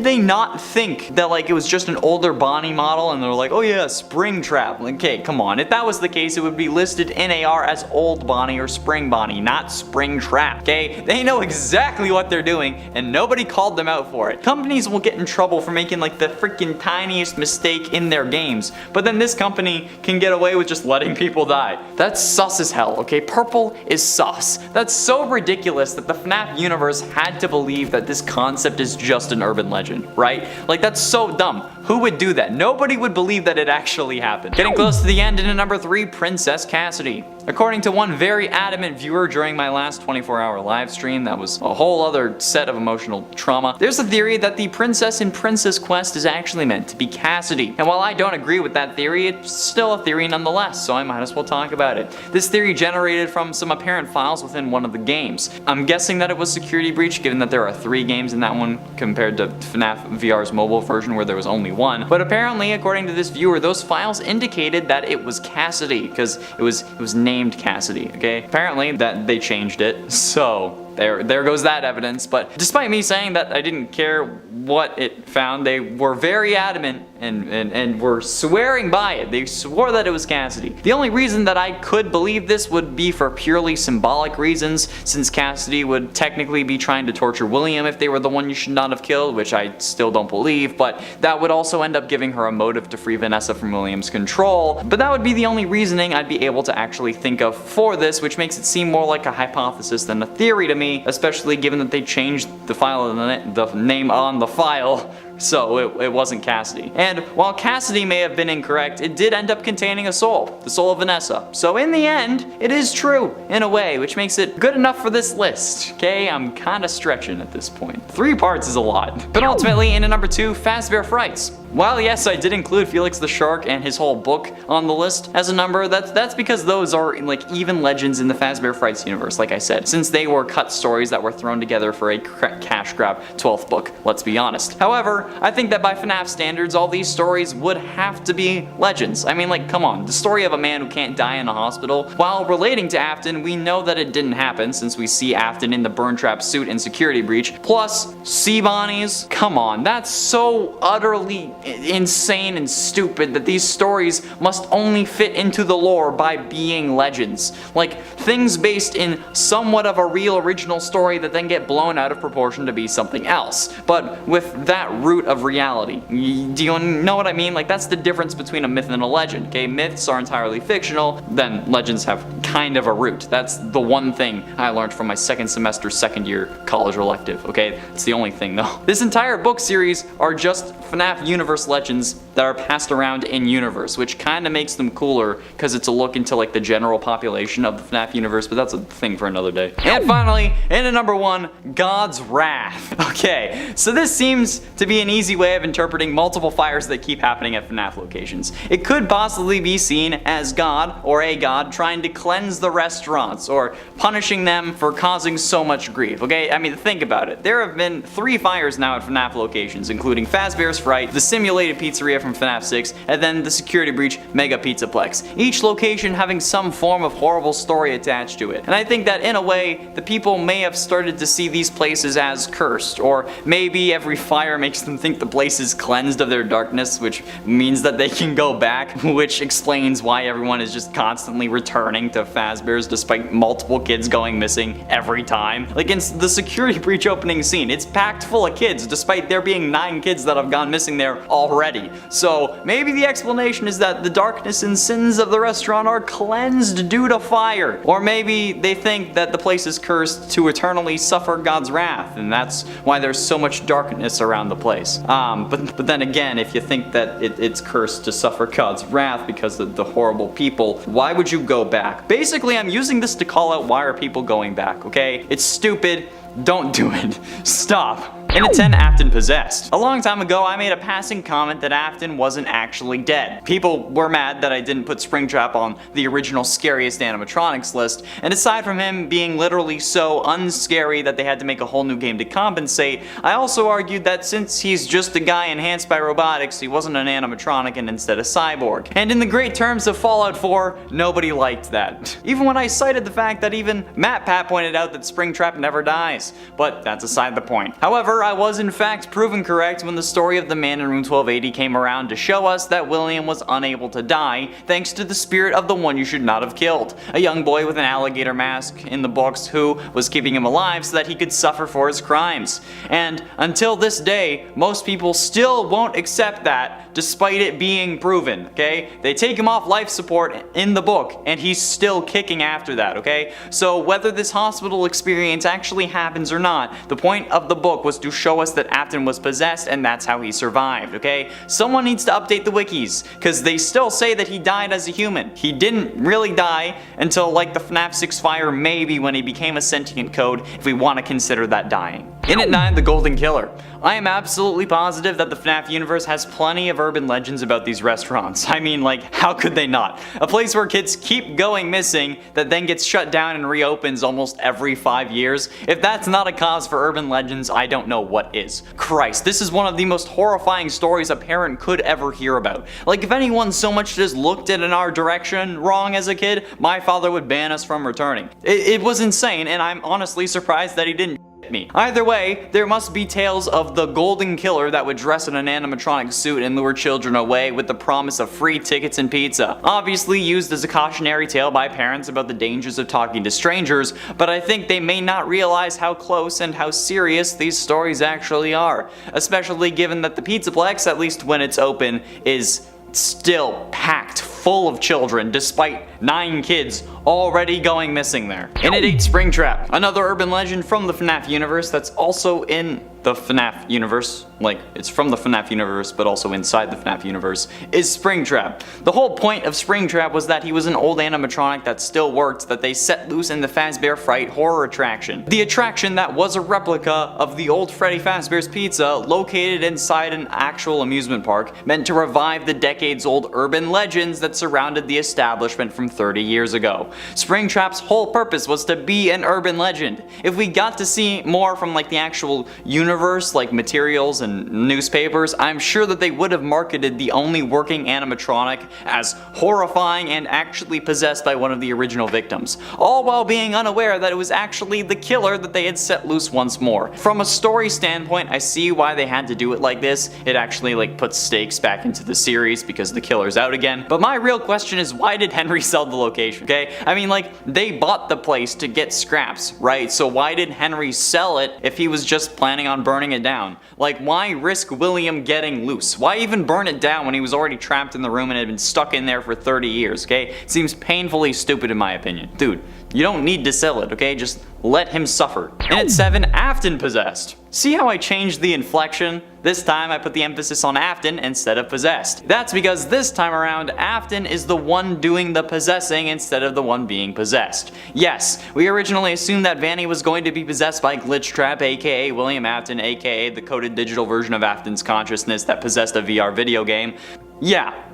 they not think that, like, it was just an older Bonnie model and they're like, oh yeah, Springtrap? Okay, come on. If that was the case, it would be listed in AR as Old Bonnie or Spring Bonnie, not Springtrap, okay? They know exactly what they're doing and nobody called them out for it. Companies will get in trouble for making like the freaking tiniest mistake in their games, but then this company can get away with just letting people die. That's sus as hell, okay? Purple is sus. That's so ridiculous that the FNAF universe had to believe that this concept is just an urban legend, right? Like, that's so dumb. Who would do that? Nobody would believe that it actually happened. Getting close to the end, and at number 3, Princess Cassidy. According to one very adamant viewer during my last 24-hour live stream, that was a whole other set of emotional trauma, there's a theory that the princess in Princess Quest is actually meant to be Cassidy. And while I don't agree with that theory, it's still a theory nonetheless, so I might as well talk about it. This theory generated from some apparent files within one of the games. I'm guessing that it was security breach, given that there are 3 games in that one compared to FNAF VR's mobile version where there was only 1. But apparently, according to this viewer, those files indicated that it was Cassidy, because it was named Cassidy, okay? Apparently that they changed it, so there goes that evidence. But despite me saying that I didn't care what it found, they were very adamant and were swearing by it. They swore that it was Cassidy. The only reason that I could believe this would be for purely symbolic reasons, since Cassidy would technically be trying to torture William if they were the one you should not have killed, which I still don't believe, but that would also end up giving her a motive to free Vanessa from William's control. But that would be the only reasoning I'd be able to actually think of for this, which makes it seem more like a hypothesis than a theory to me, especially given that they changed the file, the name on the file so it wasn't Cassidy. And while Cassidy may have been incorrect, it did end up containing a soul, the soul of Vanessa. So in the end, it is true, in a way, which makes it good enough for this list. Okay, I'm kinda stretching at this point. 3 parts is a lot. But ultimately, in at number 2, Fazbear Frights. While yes, I did include Felix the Shark and his whole book on the list as a number, that's because those are like even legends in the Fazbear Frights universe, like I said, since they were cut stories that were thrown together for a cash grab 12th book, let's be honest. However, I think that by FNAF standards, all these stories would have to be legends. I mean, like, come on, the story of a man who can't die in a hospital. While relating to Afton, we know that it didn't happen since we see Afton in the burn trap suit in Security Breach. Plus, sea bonnies, come on, that's so utterly insane and stupid that these stories must only fit into the lore by being legends. Like, things based in somewhat of a real original story that then get blown out of proportion to be something else, but with that root of reality. Do you know what I mean? Like, that's the difference between a myth and a legend, okay? Myths are entirely fictional, then legends have kind of a root. That's the one thing I learned from my second semester, second year college elective, okay? It's the only thing though. This entire book series are just FNAF universe legends that are passed around in universe, which kind of makes them cooler because it's a look into like the general population of the FNAF universe, but that's a thing for another day. And finally, in at number 1, God's Wrath. Okay, so this seems to be an easy way of interpreting multiple fires that keep happening at FNAF locations. It could possibly be seen as God, or a god, trying to cleanse the restaurants, or punishing them for causing so much grief, okay? I mean, think about it. There have been 3 fires now at FNAF locations, including Fazbear's Fright, the simulated pizzeria from FNAF 6, and then the Security Breach Mega Pizzaplex. Each location having some form of horrible story attached to it. And I think that in a way, the people may have started to see these places as cursed, or maybe every fire makes them think the place is cleansed of their darkness, which means that they can go back, which explains why everyone is just constantly returning to Fazbear's despite multiple kids going missing every time. Like in the Security Breach opening scene, it's packed full of kids despite there being 9 kids that have gone missing there already. So maybe the explanation is that the darkness and sins of the restaurant are cleansed due to fire. Or maybe they think that the place is cursed to eternally suffer God's wrath, and that's why there's so much darkness around the place. But then again, if you think that it's cursed to suffer God's wrath because of the horrible people, why would you go back? Basically, I'm using this to call out why are people going back, okay? It's stupid. Don't do it. Stop. In at 10, Afton Possessed. A long time ago, I made a passing comment that Afton wasn't actually dead. People were mad that I didn't put Springtrap on the original scariest animatronics list, and aside from him being literally so unscary that they had to make a whole new game to compensate, I also argued that since he's just a guy enhanced by robotics, he wasn't an animatronic and instead a cyborg. And in the great terms of Fallout 4, nobody liked that. Even when I cited the fact that even MatPat pointed out that Springtrap never dies. But that's aside the point. However, I was in fact proven correct when the story of the man in room 1280 came around to show us that William was unable to die thanks to the spirit of the one you should not have killed. A young boy with an alligator mask in the books who was keeping him alive so that he could suffer for his crimes. And until this day, most people still won't accept that despite it being proven, okay? They take him off life support in the book and he's still kicking after that, okay? So whether this hospital experience actually happens or not, the point of the book was to show us that Afton was possessed and that's how he survived, okay? Someone needs to update the wikis, because they still say that he died as a human. He didn't really die until like the FNAF 6 fire, maybe when he became a sentient code, if we want to consider that dying. In at 9, the Golden Killer. I am absolutely positive that the FNAF universe has plenty of urban legends about these restaurants. I mean, like, how could they not? A place where kids keep going missing that then gets shut down and reopens almost every 5 years. If that's not a cause for urban legends, I don't know what is. Christ, this is one of the most horrifying stories a parent could ever hear about. Like, if anyone so much as looked in our direction wrong as a kid, my father would ban us from returning. It was insane, and I'm honestly surprised that he didn't me. Either way, there must be tales of the Golden Killer that would dress in an animatronic suit and lure children away with the promise of free tickets and pizza. Obviously used as a cautionary tale by parents about the dangers of talking to strangers, but I think they may not realize how close and how serious these stories actually are, especially given that the Pizzaplex, at least when it's open, is still packed full of children despite 9 kids already going missing there. In at 8, Springtrap, another urban legend from the FNAF universe that's also in the FNAF universe, like it's from the FNAF universe but also inside the FNAF universe, is Springtrap. The whole point of Springtrap was that he was an old animatronic that still worked that they set loose in the Fazbear Fright horror attraction. The attraction that was a replica of the old Freddy Fazbear's Pizza located inside an actual amusement park meant to revive the decades-old urban legends that surrounded the establishment from 30 years ago. Springtrap's whole purpose was to be an urban legend. If we got to see more from like the actual universe, like materials and newspapers, I'm sure that they would have marketed the only working animatronic as horrifying and actually possessed by one of the original victims, all while being unaware that it was actually the killer that they had set loose once more. From a story standpoint, I see why they had to do it like this. It actually like puts stakes back into the series because the killer's out again. But my real question is, why did Henry sell the location, okay? I mean, like, they bought the place to get scraps, right? So why did Henry sell it if he was just planning on burning it down? Like, why risk William getting loose? Why even burn it down when he was already trapped in the room and had been stuck in there for 30 years, okay? It seems painfully stupid in my opinion. Dude, you don't need to sell it, okay? Just let him suffer. And at 7, Afton possessed. See how I changed the inflection? This time I put the emphasis on Afton instead of possessed. That's because this time around, Afton is the one doing the possessing instead of the one being possessed. Yes, we originally assumed that Vanny was going to be possessed by Glitchtrap, aka William Afton, aka the coded digital version of Afton's consciousness that possessed a VR video game. Yeah,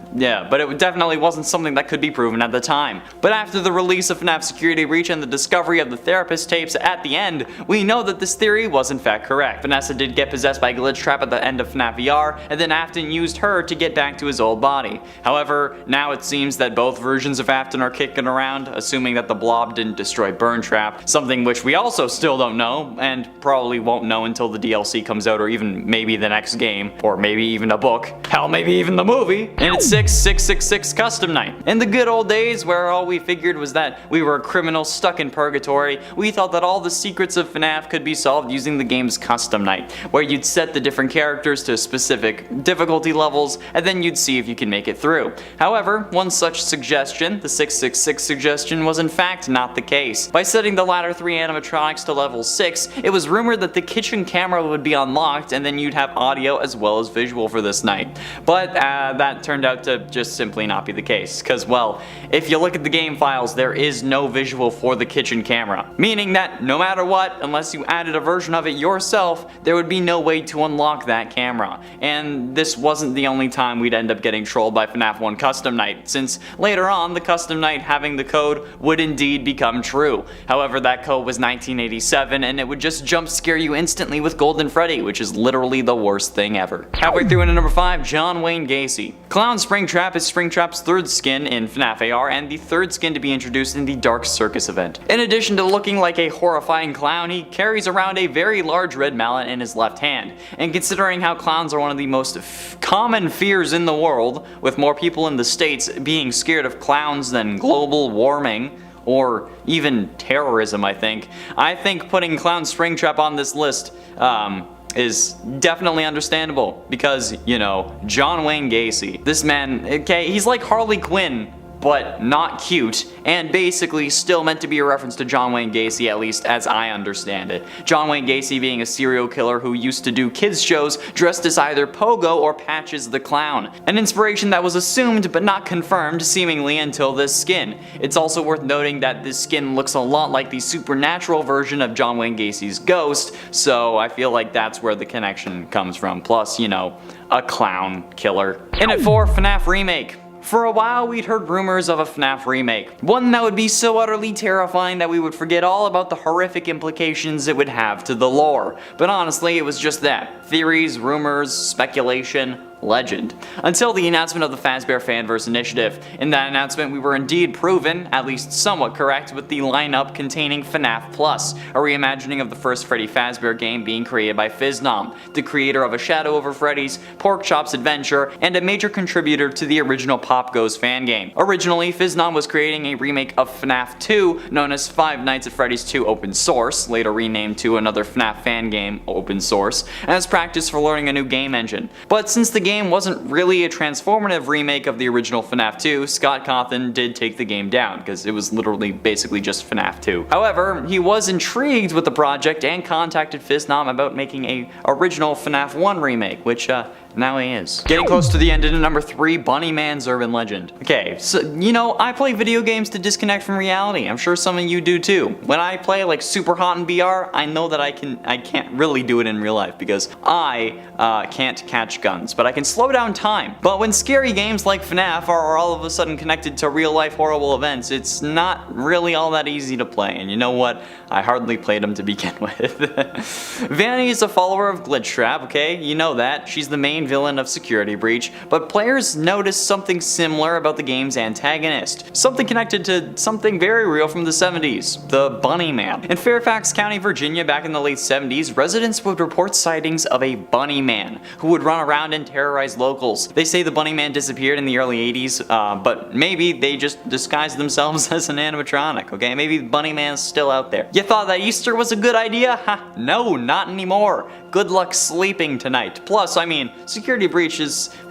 but it definitely wasn't something that could be proven at the time. But after the release of FNAF Security Breach and the discovery of the therapist tapes at the end, we know that this theory was in fact correct. Vanessa did get possessed by Glitchtrap at the end of FNAF VR, and then Afton used her to get back to his old body. However, now it seems that both versions of Afton are kicking around, assuming that the blob didn't destroy Burntrap, something which we also still don't know, and probably won't know until the DLC comes out, or even maybe the next game, or maybe even a book, hell, maybe even the movie. And it's 666 Custom Night. In the good old days where all we figured was that we were a criminal stuck in purgatory, we thought that all the secrets of FNAF could be solved using the game's Custom Night, where you'd set the different characters to specific difficulty levels, and then you'd see if you can make it through. However, one such suggestion, the 666 suggestion, was in fact not the case. By setting the latter 3 animatronics to level 6, it was rumored that the kitchen camera would be unlocked, and then you'd have audio as well as visual for this night. But that turned out to just simply not be the case, because, well, if you look at the game files, there is no visual for the kitchen camera, meaning that no matter what, unless you added a version of it yourself, there would be no way to unlock that camera. And this wasn't the only time we'd end up getting trolled by FNAF 1 Custom Night, since later on the Custom Night having the code would indeed become true. However, that code was 1987 and it would just jump scare you instantly with Golden Freddy, which is literally the worst thing ever. Halfway through into number 5, John Wayne Gacy. Clown Springtrap is Springtrap's 3rd skin in FNAF AR and the 3rd skin to be introduced in the Dark Circus event. In addition to looking like a horrifying clown, he carries around a very large red mallet in his left hand. And considering how clowns are one of the most common fears in the world, with more people in the States being scared of clowns than global warming, or even terrorism, I think putting Clown Springtrap on this list is definitely understandable because, you know, John Wayne Gacy. This man, okay, he's like Harley Quinn, but not cute, and basically still meant to be a reference to John Wayne Gacy, at least as I understand it. John Wayne Gacy being a serial killer who used to do kids shows dressed as either Pogo or Patches the Clown. An inspiration that was assumed but not confirmed seemingly until this skin. It's also worth noting that this skin looks a lot like the supernatural version of John Wayne Gacy's ghost, so I feel like that's where the connection comes from. Plus, you know, a clown killer. In at 4, FNAF Remake. For a while, we'd heard rumors of a FNAF remake. One that would be so utterly terrifying that we would forget all about the horrific implications it would have to the lore. But honestly, it was just that. Theories, rumors, speculation, legend. Until the announcement of the Fazbear Fanverse initiative. In that announcement, we were indeed proven, at least somewhat correct, with the lineup containing FNAF Plus, a reimagining of the first Freddy Fazbear game being created by Fiznom, the creator of A Shadow Over Freddy's, Pork Chop's Adventure, and a major contributor to the original Pop Goes fan game. Originally, Fiznom was creating a remake of FNAF 2, known as Five Nights at Freddy's 2 Open Source, later renamed to another FNAF fan game Open Source, as practice for learning a new game engine. But since the game wasn't really a transformative remake of the original FNAF 2, Scott Cawthon did take the game down, because it was literally basically just FNAF 2. However, he was intrigued with the project and contacted FizNom about making a original FNAF 1 remake, which now he is. Getting close to the end into number 3, Bunny Man's urban legend. Okay, so you know, I play video games to disconnect from reality. I'm sure some of you do too. When I play like super hot in VR, I know that I can't really do it in real life because I can't catch guns, but I can slow down time. But when scary games like FNAF are all of a sudden connected to real life horrible events, it's not really all that easy to play. And you know what? I hardly played them to begin with. Vanny is a follower of Glitchtrap, okay? You know that. She's the main villain of Security Breach, but players noticed something similar about the game's antagonist. Something connected to something very real from the 70s, the Bunny Man. In Fairfax County, Virginia, back in the late 70s, residents would report sightings of a Bunny Man who would run around and terrorize locals. They say the Bunny Man disappeared in the early 80s, but maybe they just disguised themselves as an animatronic, okay? Maybe the Bunny Man's still out there. You thought that Easter was a good idea? Ha, no, not anymore. Good luck sleeping tonight. Plus, I mean, Security Breach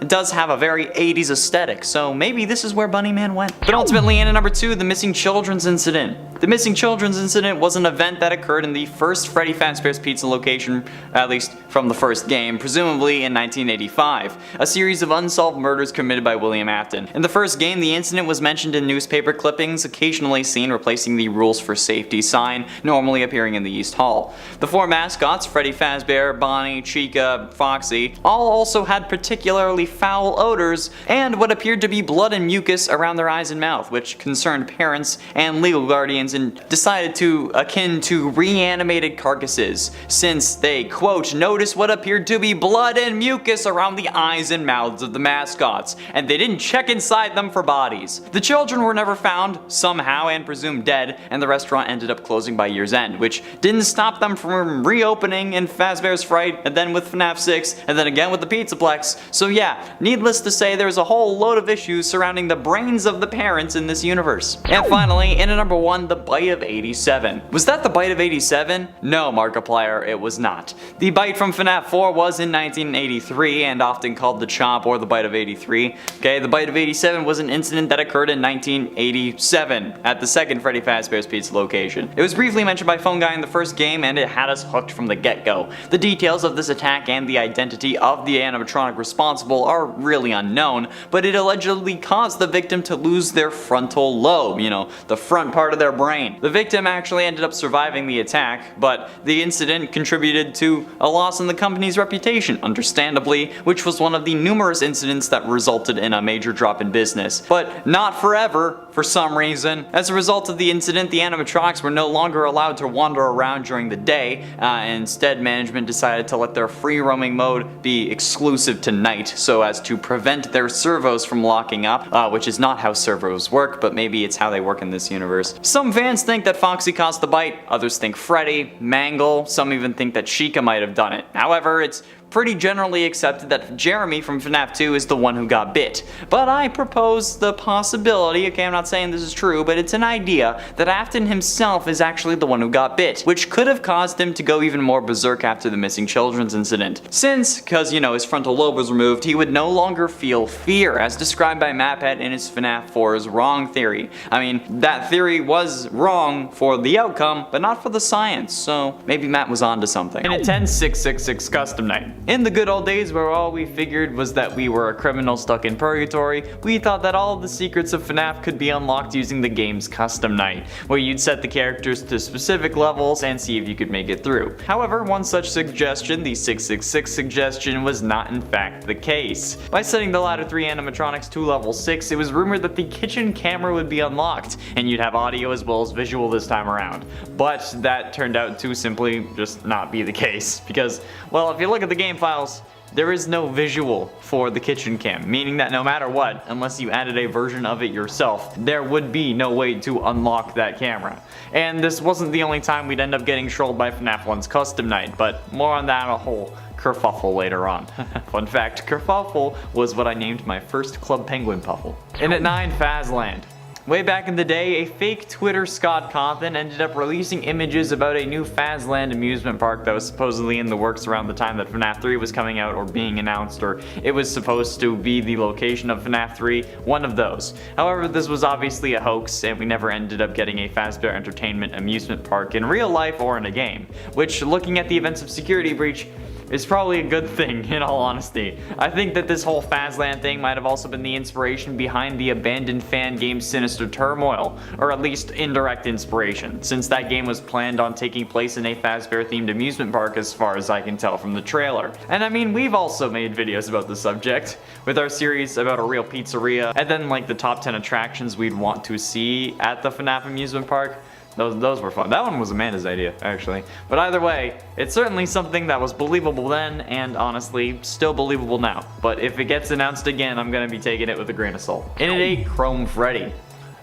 does have a very 80s aesthetic, so maybe this is where Bunny Man went. But ultimately, in at number 2, the Missing Children's Incident. The Missing Children's Incident was an event that occurred in the first Freddy Fazbear's Pizza location, at least from the first game, presumably in 1985. A series of unsolved murders committed by William Afton. In the first game, the incident was mentioned in newspaper clippings, occasionally seen replacing the Rules for Safety sign, normally appearing in the East Hall. The 4 mascots, Freddy Fazbear, Bonnie, Chica, Foxy, all also had particularly foul odors and what appeared to be blood and mucus around their eyes and mouth, which concerned parents and legal guardians and decided to akin to reanimated carcasses, since they, quote, noticed what appeared to be blood and mucus around the eyes and mouths of the mascots, and they didn't check inside them for bodies. The children were never found, somehow, and presumed dead, and the restaurant ended up closing by year's end, which didn't stop them from reopening in Fazbear's Fright, and then with FNAF 6, and then again with the Pizzaplex. So yeah, needless to say, there's a whole load of issues surrounding the brains of the parents in this universe. And finally, in at number 1, the Bite of 87. Was that the Bite of 87? No, Markiplier, it was not. The Bite from FNAF 4 was in 1983 and often called the Chomp or the Bite of 83. Okay, the Bite of 87 was an incident that occurred in 1987 at the second Freddy Fazbear's Pizza location. It was briefly mentioned by Phone Guy in the first game and it had us hooked from the get-go. The details of this attack and the identity of the animatronic responsible are really unknown, but it allegedly caused the victim to lose their frontal lobe, you know, the front part of their brain. The victim actually ended up surviving the attack, but the incident contributed to a loss in the company's reputation, understandably, which was one of the numerous incidents that resulted in a major drop in business. But not forever, for some reason. As a result of the incident, the animatronics were no longer allowed to wander around during the day, instead management decided to let their free roaming mode be exclusive to night so as to prevent their servos from locking up, which is not how servos work, but maybe it's how they work in this universe. Some fans think that Foxy caused the bite, others think Freddy, Mangle, some even think that Chica might have done it. However, it's pretty generally accepted that Jeremy from FNAF 2 is the one who got bit. But I propose the possibility, okay, I'm not saying this is true, but it's an idea, that Afton himself is actually the one who got bit, which could have caused him to go even more berserk after the Missing Children's incident. Since, because you know, his frontal lobe was removed, he would no longer feel fear, as described by Maphead in his FNAF 4's wrong theory. I mean, that theory was wrong for the outcome, but not for the science, so maybe Matt was onto something. In a 10666 custom night. In the good old days where all we figured was that we were a criminal stuck in purgatory, we thought that all of the secrets of FNAF could be unlocked using the game's custom night, where you'd set the characters to specific levels and see if you could make it through. However, one such suggestion, the 666 suggestion, was not in fact the case. By setting the latter 3 animatronics to level 6, it was rumored that the kitchen camera would be unlocked, and you'd have audio as well as visual this time around. But that turned out to simply just not be the case, because, well, if you look at the game files, there is no visual for the kitchen cam, meaning that no matter what, unless you added a version of it yourself, there would be no way to unlock that camera. And this wasn't the only time we'd end up getting trolled by FNAF 1's custom night, but more on that a whole kerfuffle later on. Fun fact, kerfuffle was what I named my first Club Penguin puffle. And at 9, Fazland. Way back in the day, a fake Twitter Scott Cawthon ended up releasing images about a new Fazland amusement park that was supposedly in the works around the time that FNAF 3 was coming out or being announced, or it was supposed to be the location of FNAF 3, one of those. However, this was obviously a hoax, and we never ended up getting a Fazbear Entertainment amusement park in real life or in a game, which, looking at the events of Security Breach, is probably a good thing, in all honesty. I think that this whole Fazland thing might have also been the inspiration behind the abandoned fan game Sinister Turmoil, or at least indirect inspiration, since that game was planned on taking place in a Fazbear themed amusement park as far as I can tell from the trailer. And I mean, we've also made videos about the subject, with our series about a real pizzeria, and then like the top 10 attractions we'd want to see at the FNAF amusement park. Those were fun. That one was Amanda's idea, actually. But either way, it's certainly something that was believable then, and honestly, still believable now. But if it gets announced again, I'm gonna be taking it with a grain of salt. In at 8, Chrome Freddy.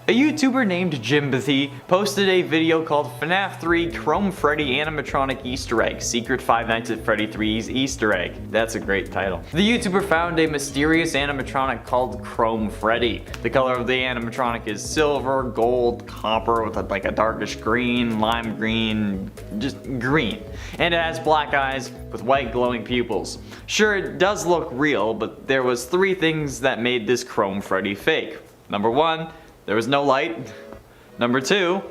A YouTuber named Jimbothy posted a video called FNAF 3 Chrome Freddy Animatronic Easter Egg, Secret Five Nights at Freddy 3's Easter Egg. That's a great title. The YouTuber found a mysterious animatronic called Chrome Freddy. The color of the animatronic is silver, gold, copper with like a darkish green, lime green, just green. And it has black eyes with white glowing pupils. Sure, it does look real, but there was 3 things that made this Chrome Freddy fake. Number 1, there was no light. Number 2,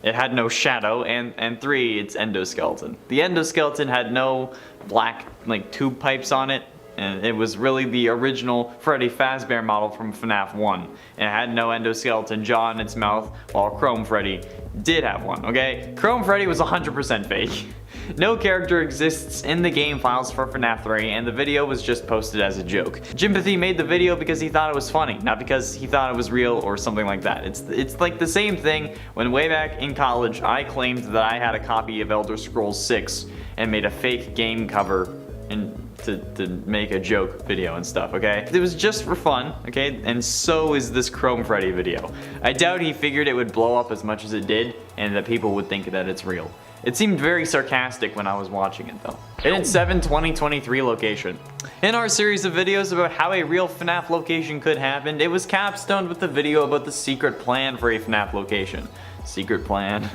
it had no shadow, and 3, it's endoskeleton. The endoskeleton had no black like tube pipes on it, and it was really the original Freddy Fazbear model from FNAF 1. And it had no endoskeleton jaw in its mouth, while Chrome Freddy did have one, okay? Chrome Freddy was 100% fake. No character exists in the game files for FNAF 3, and the video was just posted as a joke. Jimbothy made the video because he thought it was funny, not because he thought it was real or something like that. It's like the same thing when way back in college I claimed that I had a copy of Elder Scrolls 6 and made a fake game cover and to make a joke video and stuff, okay? It was just for fun, okay? And so is this Chrome Freddy video. I doubt he figured it would blow up as much as it did and that people would think that it's real. It seemed very sarcastic when I was watching it though. In its 7/2023 location. In our series of videos about how a real FNAF location could happen, it was capstoned with a video about the secret plan for a FNAF location. Secret plan.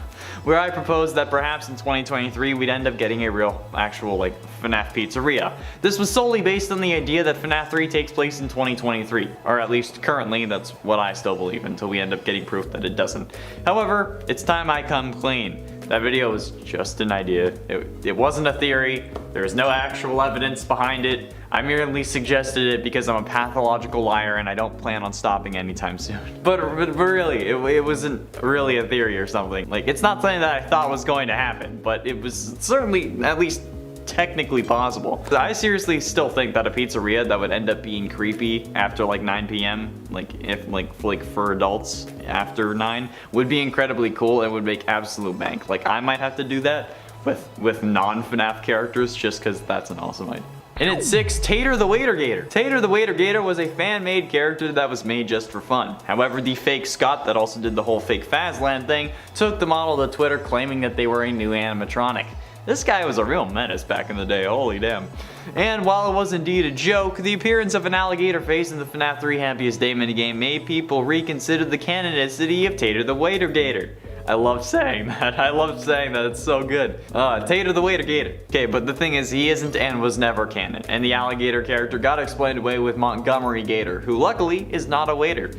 Where I proposed that perhaps in 2023 we'd end up getting a real, actual like FNAF pizzeria. This was solely based on the idea that FNAF 3 takes place in 2023, or at least currently that's what I still believe until we end up getting proof that it doesn't. However, it's time I come clean. That video was just an idea. It wasn't a theory. There's no actual evidence behind it. I merely suggested it because I'm a pathological liar and I don't plan on stopping anytime soon. But really, it wasn't really a theory or something. Like, it's not something that I thought was going to happen, but it was certainly at least technically possible. I seriously still think that a pizzeria that would end up being creepy after like 9 p.m., like for adults after 9, would be incredibly cool and would make absolute bank. Like, I might have to do that with non-FNAF characters just because that's an awesome idea. And at 6, Tater the Waiter Gator. Tater the Waiter Gator was a fan-made character that was made just for fun. However, the fake Scott that also did the whole fake Fazland thing took the model to Twitter claiming that they were a new animatronic. This guy was a real menace back in the day, holy damn. And while it was indeed a joke, the appearance of an alligator face in the FNAF 3 Happiest Day minigame made people reconsider the canonicity of Tater the Waiter Gator. I love saying that. I love saying that. It's so good. Tater the Waiter Gator. Okay, but the thing is, he isn't and was never canon. And the alligator character got explained away with Montgomery Gator, who luckily is not a waiter.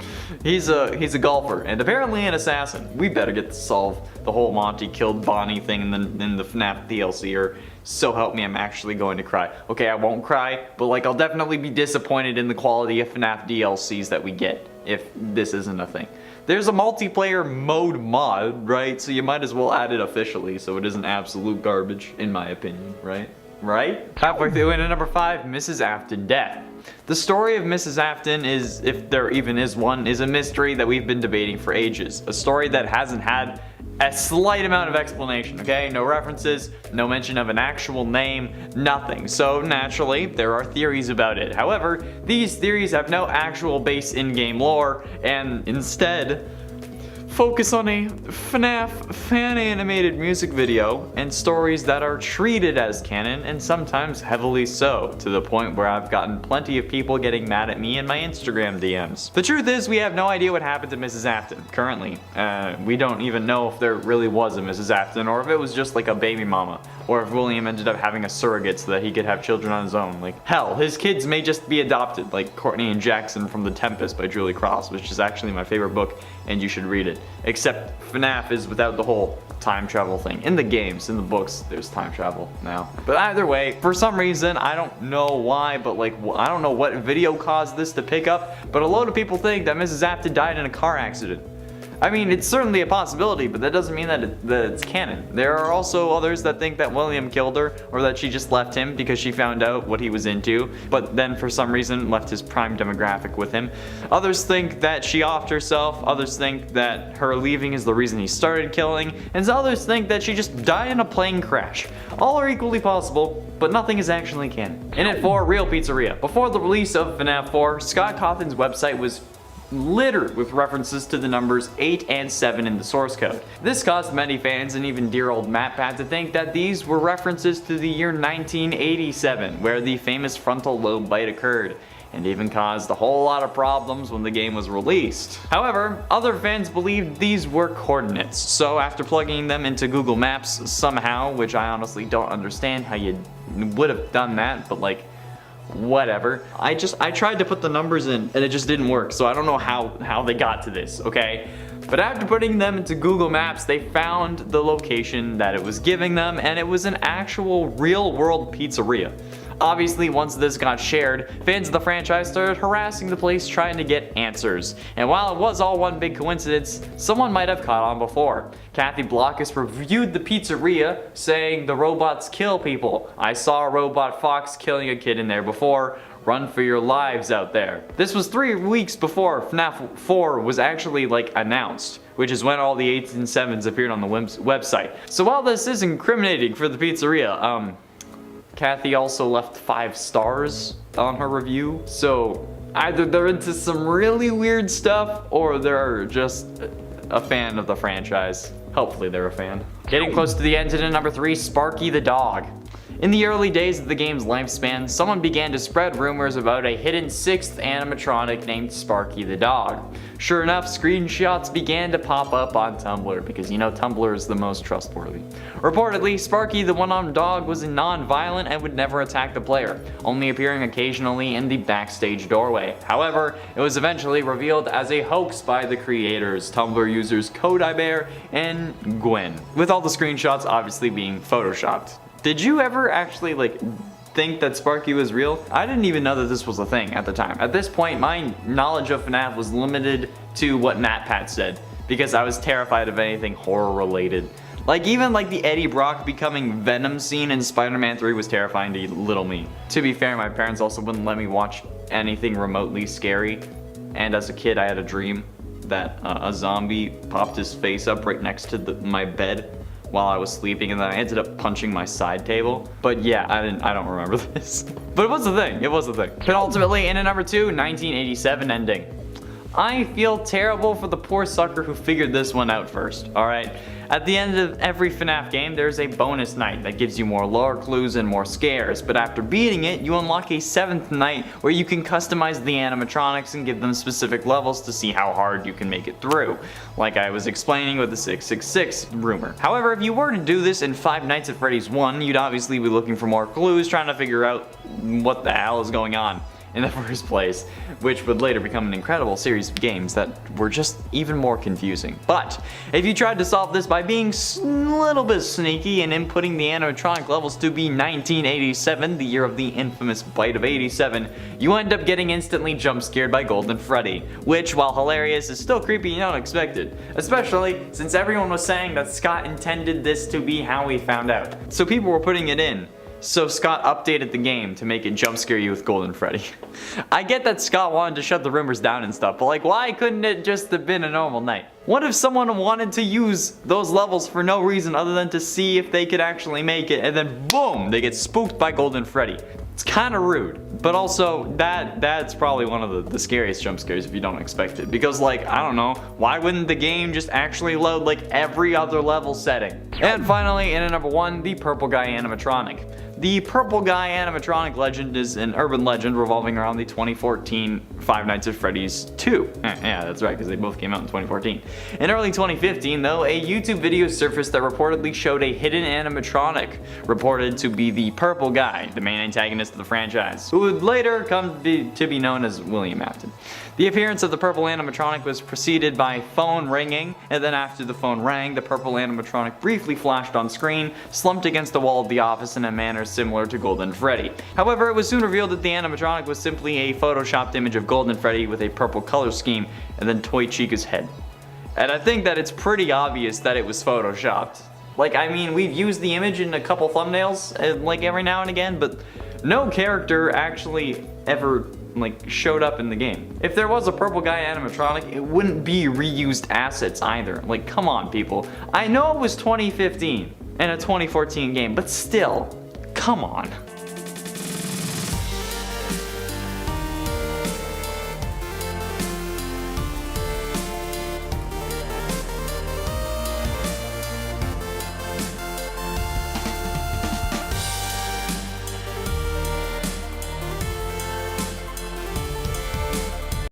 He's a golfer and apparently an assassin. We better get to solve the whole Monty killed Bonnie thing in the FNAF DLC, or so help me, I'm actually going to cry. Okay, I won't cry, but like I'll definitely be disappointed in the quality of FNAF DLCs that we get if this isn't a thing. There's a multiplayer mode mod, right? So you might as well add it officially so it isn't absolute garbage, in my opinion, right? Right? Halfway through into number 5, Mrs. Afton death. The story of Mrs. Afton is, if there even is one, is a mystery that we've been debating for ages. A story that hasn't had a slight amount of explanation, okay? No references, no mention of an actual name, nothing. So naturally, there are theories about it. However, these theories have no actual base in-game lore, and instead focus on a FNAF fan animated music video and stories that are treated as canon and sometimes heavily so, to the point where I've gotten plenty of people getting mad at me in my Instagram DMs. The truth is, we have no idea what happened to Mrs. Afton, currently. We don't even know if there really was a Mrs. Afton, or if it was just like a baby mama, or if William ended up having a surrogate so that he could have children on his own. Like, hell, his kids may just be adopted, like Courtney and Jackson from The Tempest by Julie Cross, which is actually my favorite book, and you should read it. Except FNAF is without the whole time travel thing. In the games, in the books, there's time travel now. But either way, for some reason, I don't know why, but like, I don't know what video caused this to pick up, but a load of people think that Mrs. Afton died in a car accident. I mean, it's certainly a possibility, but that doesn't mean that it's canon. There are also others that think that William killed her, or that she just left him because she found out what he was into, but then for some reason left his prime demographic with him. Others think that she offed herself, others think that her leaving is the reason he started killing, and others think that she just died in a plane crash. All are equally possible, but nothing is actually canon. In it 4, Real Pizzeria. Before the release of FNAF 4, Scott Cawthon's website was littered with references to the numbers 8 and 7 in the source code. This caused many fans and even dear old MatPat to think that these were references to the year 1987, where the famous frontal lobe bite occurred, and even caused a whole lot of problems when the game was released. However, other fans believed these were coordinates, so after plugging them into Google Maps somehow, which I honestly don't understand how you would have done that, but like, whatever. I tried to put the numbers in and it just didn't work, so I don't know how they got to this, okay? But after putting them into Google Maps, they found the location that it was giving them, and it was an actual real-world pizzeria. Obviously, once this got shared, fans of the franchise started harassing the place trying to get answers. And while it was all one big coincidence, someone might have caught on before. Kathy Blockus reviewed the pizzeria, saying the robots kill people. I saw a robot fox killing a kid in there before. Run for your lives out there. This was 3 weeks before FNAF 4 was actually like announced, which is when all the 8s and 7s appeared on the website. So while this is incriminating for the pizzeria, Kathy also left 5 stars on her review, so either they're into some really weird stuff or they're just a fan of the franchise. Hopefully they're a fan. Getting close to the end, to number 3, Sparky the dog. In the early days of the game's lifespan, someone began to spread rumors about a hidden 6th animatronic named Sparky the dog. Sure enough, screenshots began to pop up on Tumblr, because you know Tumblr is the most trustworthy. Reportedly, Sparky the one-armed dog was non-violent and would never attack the player, only appearing occasionally in the backstage doorway. However, it was eventually revealed as a hoax by the creators, Tumblr users CodeIbear and Gwen, with all the screenshots obviously being photoshopped. Did you ever actually think that Sparky was real? I didn't even know that this was a thing at the time. At this point, my knowledge of FNAF was limited to what MatPat said, because I was terrified of anything horror related. Like even the Eddie Brock becoming Venom scene in Spider-Man 3 was terrifying to little me. To be fair, my parents also wouldn't let me watch anything remotely scary, and as a kid I had a dream that a zombie popped his face up right next to my bed while I was sleeping, and then I ended up punching my side table. But yeah, I don't remember this. But it was a thing, it was a thing. But ultimately, in at number 2, 1987 ending. I feel terrible for the poor sucker who figured this one out first, alright? At the end of every FNAF game, there's a bonus night that gives you more lore clues and more scares, but after beating it, you unlock a 7th night where you can customize the animatronics and give them specific levels to see how hard you can make it through, like I was explaining with the 666 rumor. However, if you were to do this in Five Nights at Freddy's 1, you'd obviously be looking for more clues, trying to figure out what the hell is going on in the first place, which would later become an incredible series of games that were just even more confusing. But if you tried to solve this by being a little bit sneaky and inputting the animatronic levels to be 1987, the year of the infamous bite of 87, you end up getting instantly jump scared by Golden Freddy, which, while hilarious, is still creepy and unexpected, especially since everyone was saying that Scott intended this to be how he found out. So people were putting it in. So Scott updated the game to make it jump scare you with Golden Freddy. I get that Scott wanted to shut the rumors down and stuff, but why couldn't it just have been a normal night? What if someone wanted to use those levels for no reason other than to see if they could actually make it, and then boom, they get spooked by Golden Freddy? It's kind of rude, but also that's probably one of the scariest jump scares if you don't expect it. Because like, I don't know, why wouldn't the game just actually load like every other level setting? And finally, in at number 1, the purple guy animatronic. The purple guy animatronic legend is an urban legend revolving around the 2014 Five Nights at Freddy's 2. Yeah, that's right, because they both came out in 2014. In early 2015, though, a YouTube video surfaced that reportedly showed a hidden animatronic, reported to be the purple guy, the main antagonist of the franchise, who would later come to be known as William Afton. The appearance of the purple animatronic was preceded by phone ringing, and then after the phone rang, the purple animatronic briefly flashed on screen, slumped against the wall of the office in a manner similar to Golden Freddy. However, it was soon revealed that the animatronic was simply a photoshopped image of Golden Freddy with a purple color scheme and then Toy Chica's head. And I think that it's pretty obvious that it was photoshopped. Like, I mean, we've used the image in a couple thumbnails, like every now and again, but no character actually ever like showed up in the game. If there was a purple guy animatronic, it wouldn't be reused assets either. Like, come on, people. I know it was 2015 and a 2014 game, but still, come on.